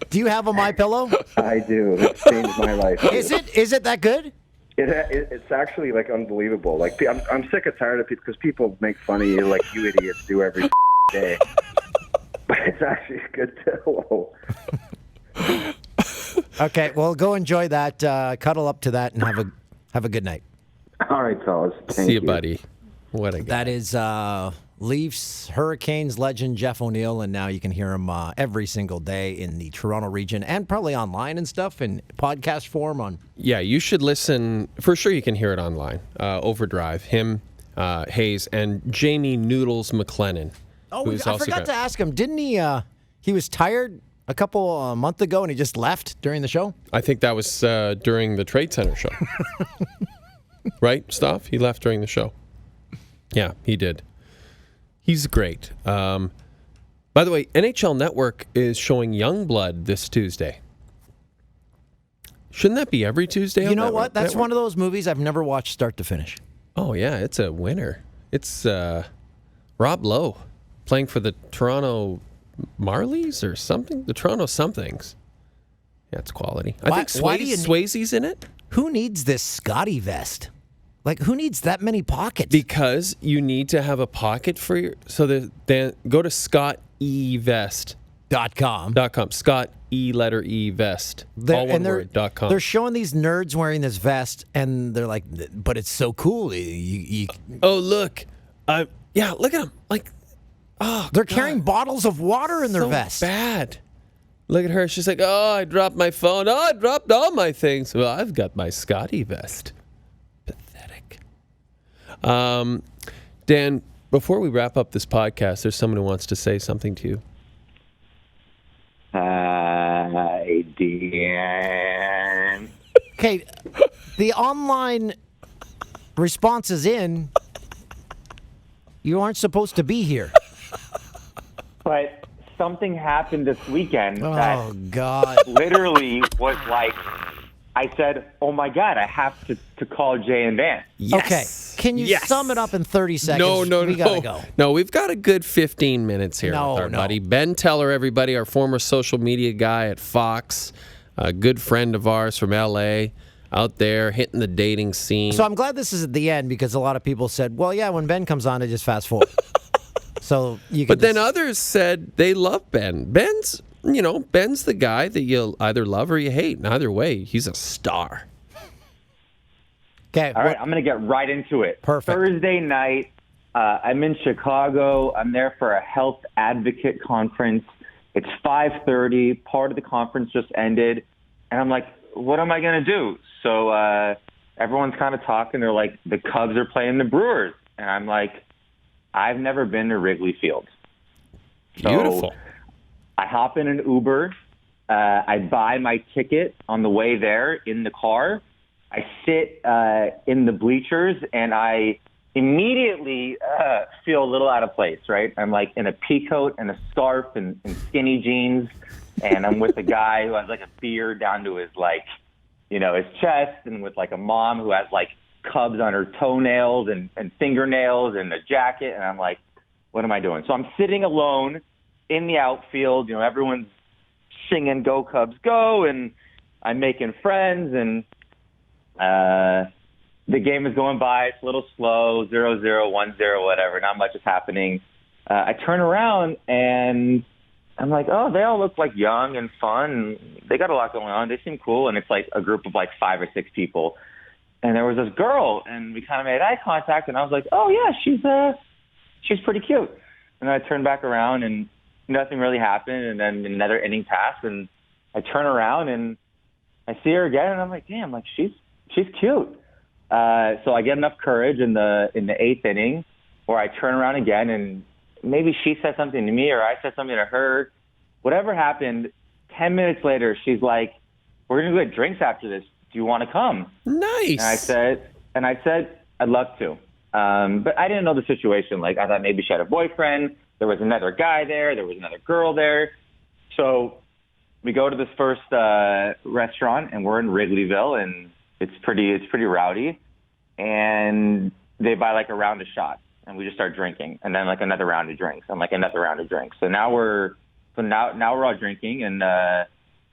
S3: Do you have a MyPillow?
S7: I do. It's changed my life.
S3: Is it that good?
S7: It's actually unbelievable. I'm sick and tired of people because people make fun of you like you idiots do every day. But it's actually a good pillow.
S3: Okay, well, go enjoy that. Cuddle up to that and have a good night.
S7: All right, fellas.
S2: See you, buddy. What a guy.
S3: That is Leafs, Hurricanes legend Jeff O'Neill, and now you can hear him every single day in the Toronto region and probably online and stuff in podcast form.
S2: Yeah, you should listen. For sure, you can hear it online. Overdrive, him, Hayes, and Jamie Noodles McLennan.
S3: Oh, I forgot to ask him. Didn't he? He was tired a couple months ago, and he just left during the show.
S2: I think that was during the Trade Center show. Right, Stoff? He left during the show. Yeah, he did. He's great. By the way, NHL Network is showing Youngblood this Tuesday. Shouldn't that be every Tuesday?
S3: You know what? That's one of those movies I've never watched start to finish.
S2: Oh, yeah. It's a winner. It's Rob Lowe playing for the Toronto Marlies or something. The Toronto somethings. Yeah, it's quality. I think Swayze's in it.
S3: Who needs this Scotty vest? Who needs that many pockets?
S2: Because you need to have a pocket for your... So then go to scottevest.com. Scott letter E vest. All one word, .com.
S3: They're showing these nerds wearing this vest, and they're like, but it's so cool.
S2: Oh, look. Yeah, look at them.
S3: They're carrying bottles of water in their vest.
S2: Bad. Look at her. She's like, oh, I dropped my phone. Oh, I dropped all my things. Well, I've got my Scotty vest. Dan, before we wrap up this podcast, there's someone who wants to say something to you.
S8: Hi, Dan.
S3: Okay, the online response is in. You aren't supposed to be here.
S8: But something happened this weekend that
S3: God.
S8: literally was like, I said, oh, my God, I have to call Jay and Dan.
S2: Yes.
S3: Okay. Can you sum it up in 30 seconds?
S2: No.
S3: We gotta go.
S2: No, we've got a good 15 minutes here with our buddy. Ben Teller, everybody, our former social media guy at Fox, a good friend of ours from L.A., out there hitting the dating scene.
S3: So I'm glad this is at the end because a lot of people said, well, yeah, when Ben comes on, I just fast forward. So you can.
S2: But then others said they love Ben. Ben's the guy that you'll either love or you hate. And either way, he's a star.
S3: Okay.
S8: All right, I'm going to get right into it.
S3: Perfect.
S8: Thursday night, I'm in Chicago. I'm there for a health advocate conference. It's 5:30. Part of the conference just ended. And I'm like, what am I going to do? So everyone's kind of talking. They're like, the Cubs are playing the Brewers. And I'm like, I've never been to Wrigley Field.
S2: Beautiful.
S8: So I hop in an Uber. I buy my ticket on the way there in the car. I sit in the bleachers, and I immediately feel a little out of place, right? I'm like in a pea coat and a scarf and skinny jeans, and I'm with a guy who has like a beard down to his his chest, and with like a mom who has like Cubs on her toenails and fingernails and a jacket, and I'm like, what am I doing? So I'm sitting alone in the outfield. Everyone's singing "Go Cubs, Go!" and I'm making friends, and the game is going by. It's a little slow, 0-0, 1-0, whatever. Not much is happening. I turn around, and I'm like, oh, they all look like young and fun. They got a lot going on. They seem cool, and it's like a group of like 5 or 6 people. And there was this girl, and we kind of made eye contact, and I was like, oh, yeah, she's pretty cute. And then I turned back around, and nothing really happened, and then another inning passed, and I turn around, and I see her again, and I'm like, damn, like she's cute. So I get enough courage in the 8th inning where I turn around again, and maybe she said something to me or I said something to her. Whatever happened, 10 minutes later, she's like, we're going to go get drinks after this. Do you want to come?
S2: Nice.
S8: And I said, I'd love to. But I didn't know the situation. Like, I thought maybe she had a boyfriend. There was another guy there. There was another girl there. So we go to this first restaurant, and we're in Wrigleyville, and it's pretty rowdy. And they buy like a round of shots, and we just start drinking, and then like another round of drinks, and like another round of drinks. So now we're all drinking, and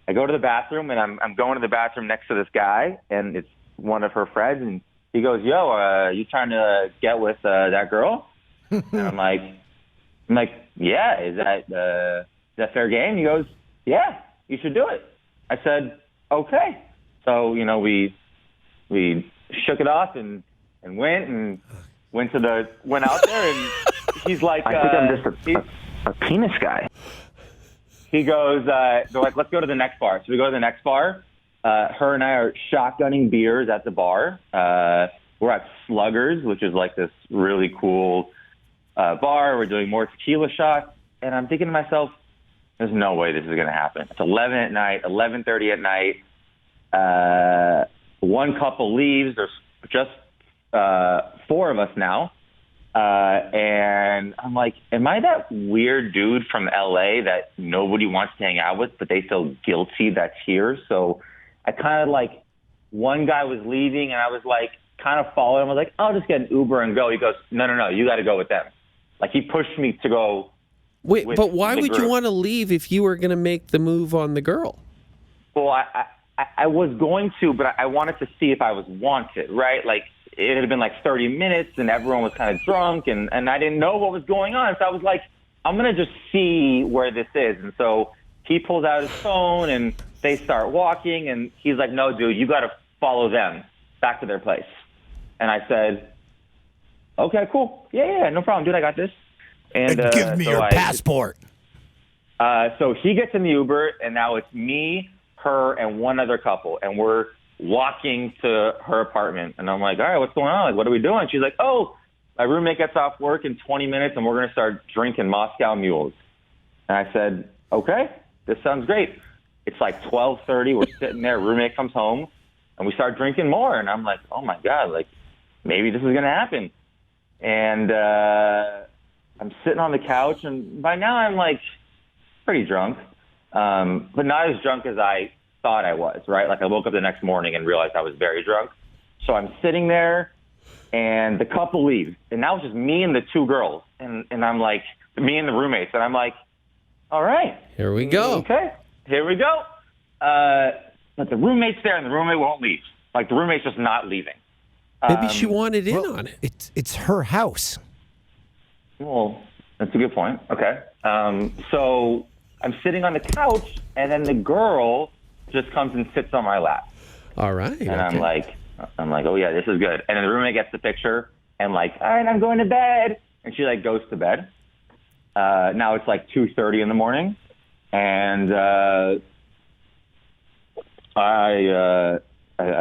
S8: I go to the bathroom, and I'm going to the bathroom next to this guy, and it's one of her friends, and he goes, yo, you trying to get with that girl? And I'm like, yeah, is that fair game? He goes, yeah, you should do it. I said, okay. So, we shook it off and went out there, and he's like,
S7: I think I'm just a penis guy.
S8: He goes, they're like, let's go to the next bar. So we go to the next bar. Her and I are shotgunning beers at the bar. We're at Sluggers, which is like this really cool bar. We're doing more tequila shots. And I'm thinking to myself, there's no way this is going to happen. It's 11:30 at night. One couple leaves. There's just 4 of us now. And I'm like, am I that weird dude from LA that nobody wants to hang out with, but they feel guilty that's here? So I kind of like, one guy was leaving, and I was like, kind of following him. I was like, I'll just get an Uber and go. He goes, no, you got to go with them. Like, he pushed me to go.
S2: Wait, but why would you want to leave if you were going to make the move on the girl?
S8: Well, I was going to, but I wanted to see if I was wanted, right? Like, it had been like 30 minutes, and everyone was kind of drunk, and I didn't know what was going on. So I was like, I'm going to just see where this is. And so he pulls out his phone, and they start walking, and he's like, no, dude, you got to follow them back to their place. And I said, okay, cool. Yeah, no problem, dude, I got this. And
S3: give me your passport.
S8: So he gets in the Uber, and now it's me, her, and one other couple, and we're walking to her apartment. And I'm like, all right, what's going on? Like, what are we doing? She's like, oh, my roommate gets off work in 20 minutes, and we're going to start drinking Moscow Mules. And I said, okay, this sounds great. It's like 12:30. We're sitting there. Roommate comes home, and we start drinking more. And I'm like, oh, my God, like, maybe this is going to happen. And I'm sitting on the couch, and by now I'm, like, pretty drunk, but not as drunk as I thought I was, right? Like, I woke up the next morning and realized I was very drunk. So I'm sitting there, and the couple leaves, and now it's just me and the 2 girls, and I'm like, me and the roommates, and I'm like, all right.
S2: Here we go.
S8: Okay, here we go. But the roommate's there, and the roommate won't leave. Like, the roommate's just not leaving.
S2: Maybe she wanted in on it.
S3: It's her house.
S8: Well, that's a good point. Okay. So I'm sitting on the couch, and then the girl just comes and sits on my lap.
S2: All right.
S8: And I'm like, oh yeah, this is good. And then the roommate gets the picture, and like, all right, I'm going to bed. And she like goes to bed. Now it's like 2:30 in the morning, and I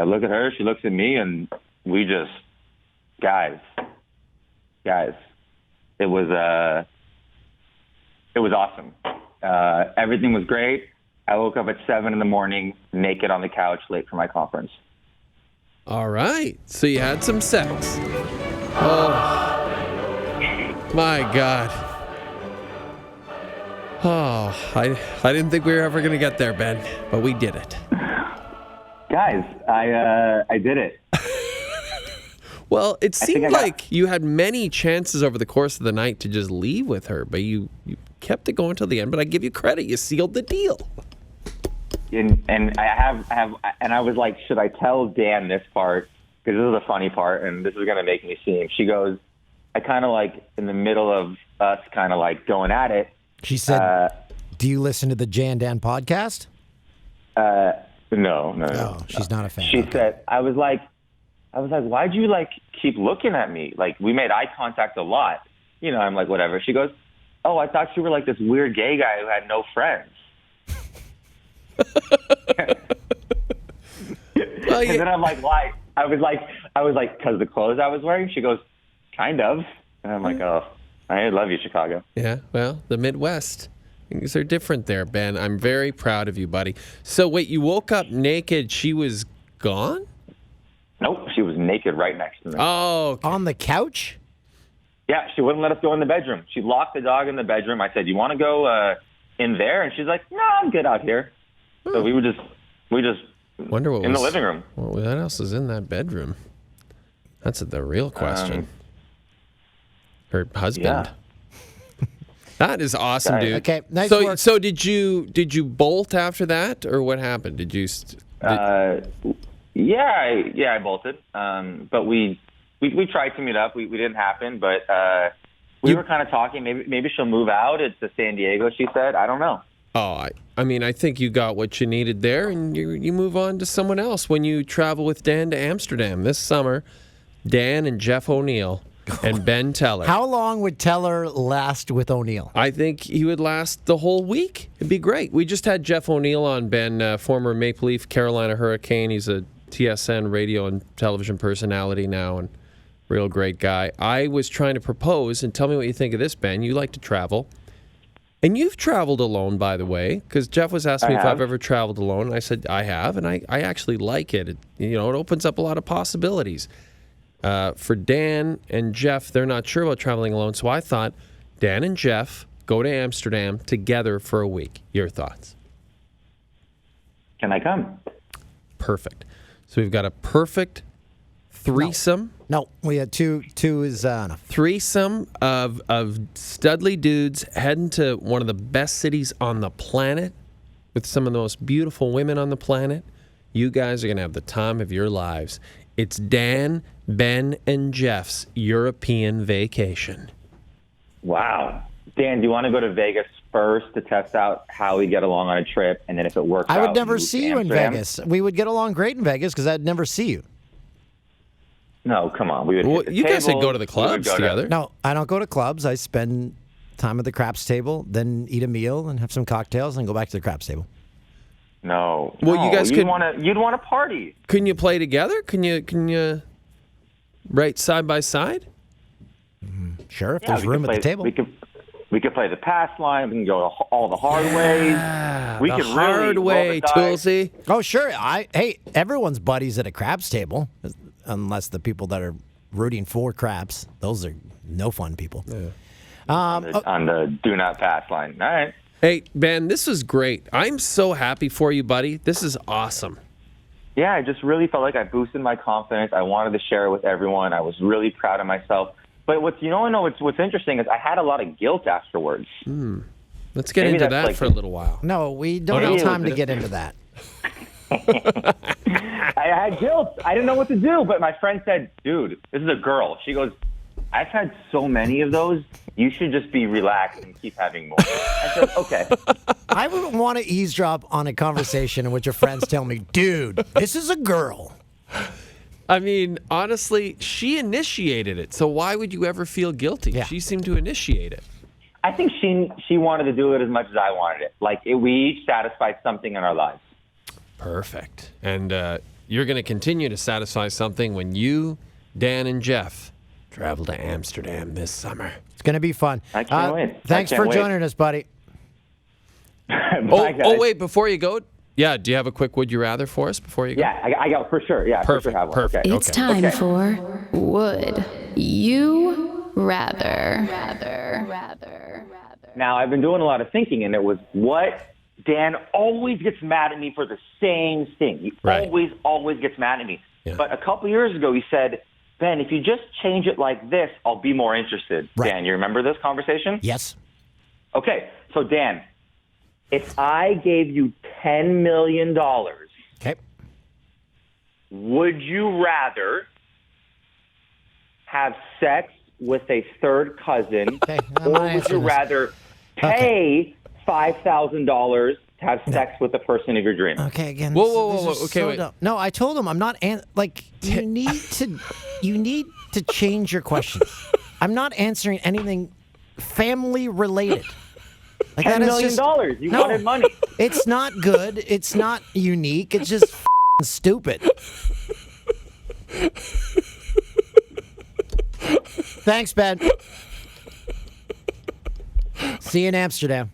S8: look at her, she looks at me, and we just, guys, it was awesome. Everything was great. I woke up at 7 in the morning, naked on the couch, late for my conference.
S2: All right. So you had some sex. Oh, my God. Oh, I didn't think we were ever going to get there, Ben, but we did it.
S8: Guys, I did it.
S2: Well, it seemed like you had many chances over the course of the night to just leave with her, but you kept it going till the end. But I give you credit. You sealed the deal.
S8: and I was like, should I tell Dan this part? Because this is a funny part, and this is going to make me seem. She goes, I kind of like, in the middle of us kind of like going at it.
S3: She said, do you listen to the Jay and Dan podcast?
S8: No.
S3: Oh, she's not a fan.
S8: She said, I was like, why'd you like keep looking at me? Like, we made eye contact a lot. You know, I'm like, whatever. She goes, oh, I thought you were like this weird gay guy who had no friends.
S2: Well,
S8: And then I'm like, why? I was like, because the clothes I was wearing. She goes, kind of. And I'm like, oh, I love you, Chicago.
S2: Yeah, well, the Midwest. Things are different there, Ben. I'm very proud of you, buddy. So wait, you woke up naked. She was gone?
S8: Nope, she was naked right next to me.
S2: Oh, okay.
S3: On the couch?
S8: Yeah, she wouldn't let us go in the bedroom. She locked the dog in the bedroom. I said, you want to go in there? And she's like, no, I'm good out here. So we just
S2: Wonder what
S8: in
S2: was,
S8: the living room.
S2: What else is in that bedroom? That's the real question. Her husband.
S8: Yeah.
S2: That is awesome, dude.
S3: Okay, nice work.
S2: So did you bolt after that, or what happened? Did you?
S8: I bolted. But we tried to meet up. We didn't happen. But we were kind of talking. Maybe she'll move out. It's to San Diego. She said. I don't know.
S2: Oh, I mean, I think you got what you needed there, and you move on to someone else when you travel with Dan to Amsterdam this summer. Dan and Jeff O'Neill and Ben Teller.
S3: How long would Teller last with O'Neill?
S2: I think he would last the whole week. It'd be great. We just had Jeff O'Neill on, Ben, former Maple Leaf Carolina Hurricane. He's a TSN radio and television personality now, and real great guy. I was trying to propose, and tell me what you think of this, Ben. You like to travel. And you've traveled alone, by the way, because Jeff was asking me if I've ever traveled alone, and I said I have, and I actually like it. It opens up a lot of possibilities. For Dan and Jeff, they're not sure about traveling alone, so I thought Dan and Jeff go to Amsterdam together for a week. Your thoughts?
S8: Can I come?
S2: Perfect. So we've got a perfect threesome.
S3: No, we had two is enough.
S2: Threesome of studly dudes heading to one of the best cities on the planet with some of the most beautiful women on the planet. You guys are going to have the time of your lives. It's Dan, Ben, and Jeff's European vacation.
S8: Wow. Dan, do you want to go to Vegas first to test out how we get along on a trip, and then if it works out,
S3: I would never
S8: move
S3: see
S8: to
S3: you in
S8: Amsterdam?
S3: Vegas. We would get along great in Vegas because I'd never see you.
S8: No, come on. We would.
S2: Well,
S8: hit the
S2: you guys would
S8: table,
S2: go to the
S8: we would
S2: clubs
S8: go to-
S2: together.
S3: No, I don't go to clubs. I spend time at the craps table, then eat a meal and have some cocktails, and go back to the craps table.
S8: No.
S2: Well, you guys
S8: you'd
S2: could-
S8: You'd want to party.
S2: Couldn't you play together? Can you right side by side?
S3: Sure, if
S8: Yeah,
S3: there's
S8: we
S3: room
S8: could
S3: at the
S8: play-
S3: table.
S8: We could play the pass line. We can go all the hard ways. We
S2: the
S8: could
S2: hard
S8: really
S2: way,
S8: roll the dice.
S2: Toolsy.
S3: Oh, sure. Hey, everyone's buddies at a craps table, unless the people that are rooting for craps. Those are no fun people.
S8: On the do not pass line. All right.
S2: Hey, Ben, this was great. I'm so happy for you, buddy. This is awesome.
S8: Yeah, I just really felt like I boosted my confidence. I wanted to share it with everyone. I was really proud of myself. But what's interesting is I had a lot I afterwards.
S2: Let's get
S8: Maybe
S2: into
S8: that's
S2: that
S8: like-
S2: for a little while.
S3: No, we don't
S2: no.
S3: have time to get into that.
S8: I had guilt. I didn't know what to do, but my friend said, dude, this is a girl. She goes, I've had so many of those. You should just be relaxed and keep having more. I said, okay.
S3: I wouldn't want to eavesdrop on a conversation in which your friends tell me, dude, this is a girl.
S2: I mean, honestly, she initiated it. So why would you ever feel guilty?
S3: Yeah.
S2: She seemed to initiate it.
S8: I think she wanted to do it as much as I wanted it. Like, we each satisfied something in our lives.
S2: Perfect. And you're going to continue to satisfy something when you, Dan, and Jeff travel to Amsterdam this summer.
S3: It's going to be fun.
S8: I can't wait.
S3: Thanks
S8: I can't
S3: for
S8: wait.
S3: joining us, buddy.
S8: Bye, guys.
S2: Oh, wait, before you go, yeah, do you have a quick would you rather for us before you go?
S8: Yeah, I got for sure. Yeah, for sure
S2: Perfect,
S8: have one.
S2: perfect.
S8: Okay.
S1: It's time
S8: Okay.
S1: for Would You Rather.
S8: Now, I've been doing a lot of thinking, and it was what Dan always gets mad at me for the same thing. He
S2: Right.
S8: always gets mad at me.
S2: Yeah.
S8: But a couple years ago, he said, Ben, if you just change it like this, I'll be more interested.
S3: Right.
S8: Dan, you remember this conversation?
S3: Yes.
S8: Okay, so Dan, If I gave you $10 million,
S3: Okay.
S8: would you rather have sex with a third cousin,
S3: Okay, I'm
S8: or
S3: not
S8: would you
S3: answering this.
S8: rather pay $5,000 to have sex with the person of your dreams?
S3: Okay, again.
S2: Whoa,
S3: these are
S2: okay,
S3: so
S2: wait.
S3: dumb. No, I told him I'm not. You need to change your questions. I'm not answering anything family related. Like
S8: $10
S3: that is
S8: million.
S3: just-
S8: You
S3: No.
S8: wanted money.
S3: It's not good. It's not unique. It's just stupid. Thanks, Ben. See you in Amsterdam.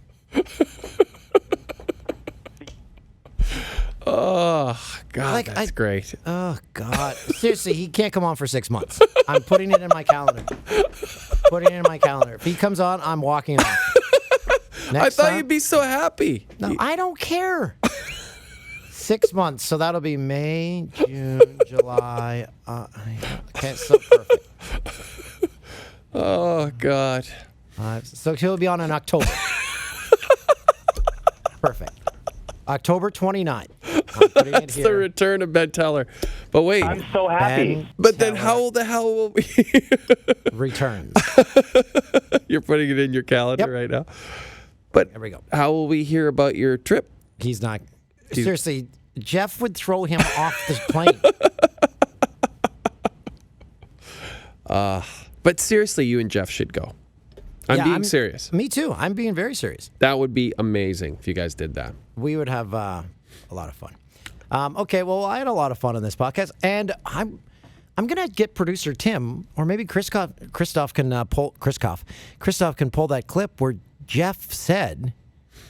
S2: Oh, God,
S3: Like,
S2: that's great.
S3: Oh, God. Seriously, he can't come on for 6 months. I'm putting it in my calendar. If he comes on, I'm walking off.
S2: I
S3: Next
S2: thought
S3: time-
S2: you'd be so happy.
S3: No, I don't care. 6 months, so that'll be May, June, July. Okay, so perfect.
S2: Oh, God.
S3: So he'll be on in October. Perfect. October 29th. I'm putting it
S2: It's
S3: here.
S2: the return of Ben Teller. But wait,
S8: I'm so happy.
S3: Ben
S2: but then
S3: Teller
S2: how the hell will we?
S3: returns.
S2: You're putting it in your calendar
S3: Yep.
S2: right now. But
S3: There we go.
S2: how will we hear about your trip?
S3: He's not. Seriously, Jeff would throw him off the plane.
S2: But seriously, you and Jeff should go. I'm being serious.
S3: Me too. I'm being very serious.
S2: That would be amazing if you guys did that.
S3: We would have a lot of fun. Okay, well, I had a lot of fun on this podcast, and I'm gonna get producer Tim, or maybe Christoph can pull that clip where Jeff said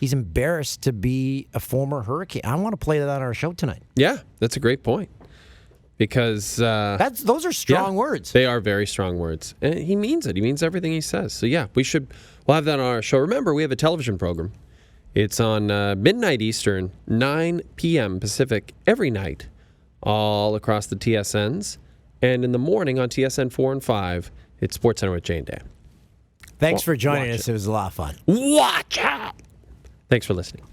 S3: he's embarrassed to be a former Hurricane. I want to play that on our show tonight.
S2: Yeah, that's a great point. Because
S3: Those are strong words.
S2: They are very strong words. And he means it. He means everything he says. So yeah, we'll have that on our show. Remember, we have a television program. It's on midnight Eastern, 9 p.m. Pacific every night, all across the TSNs. And in the morning on TSN 4 and 5, it's SportsCenter with Jay and Dan.
S3: Thanks for joining
S2: watch
S3: us. It was a lot of fun.
S2: Watch out! Thanks for listening.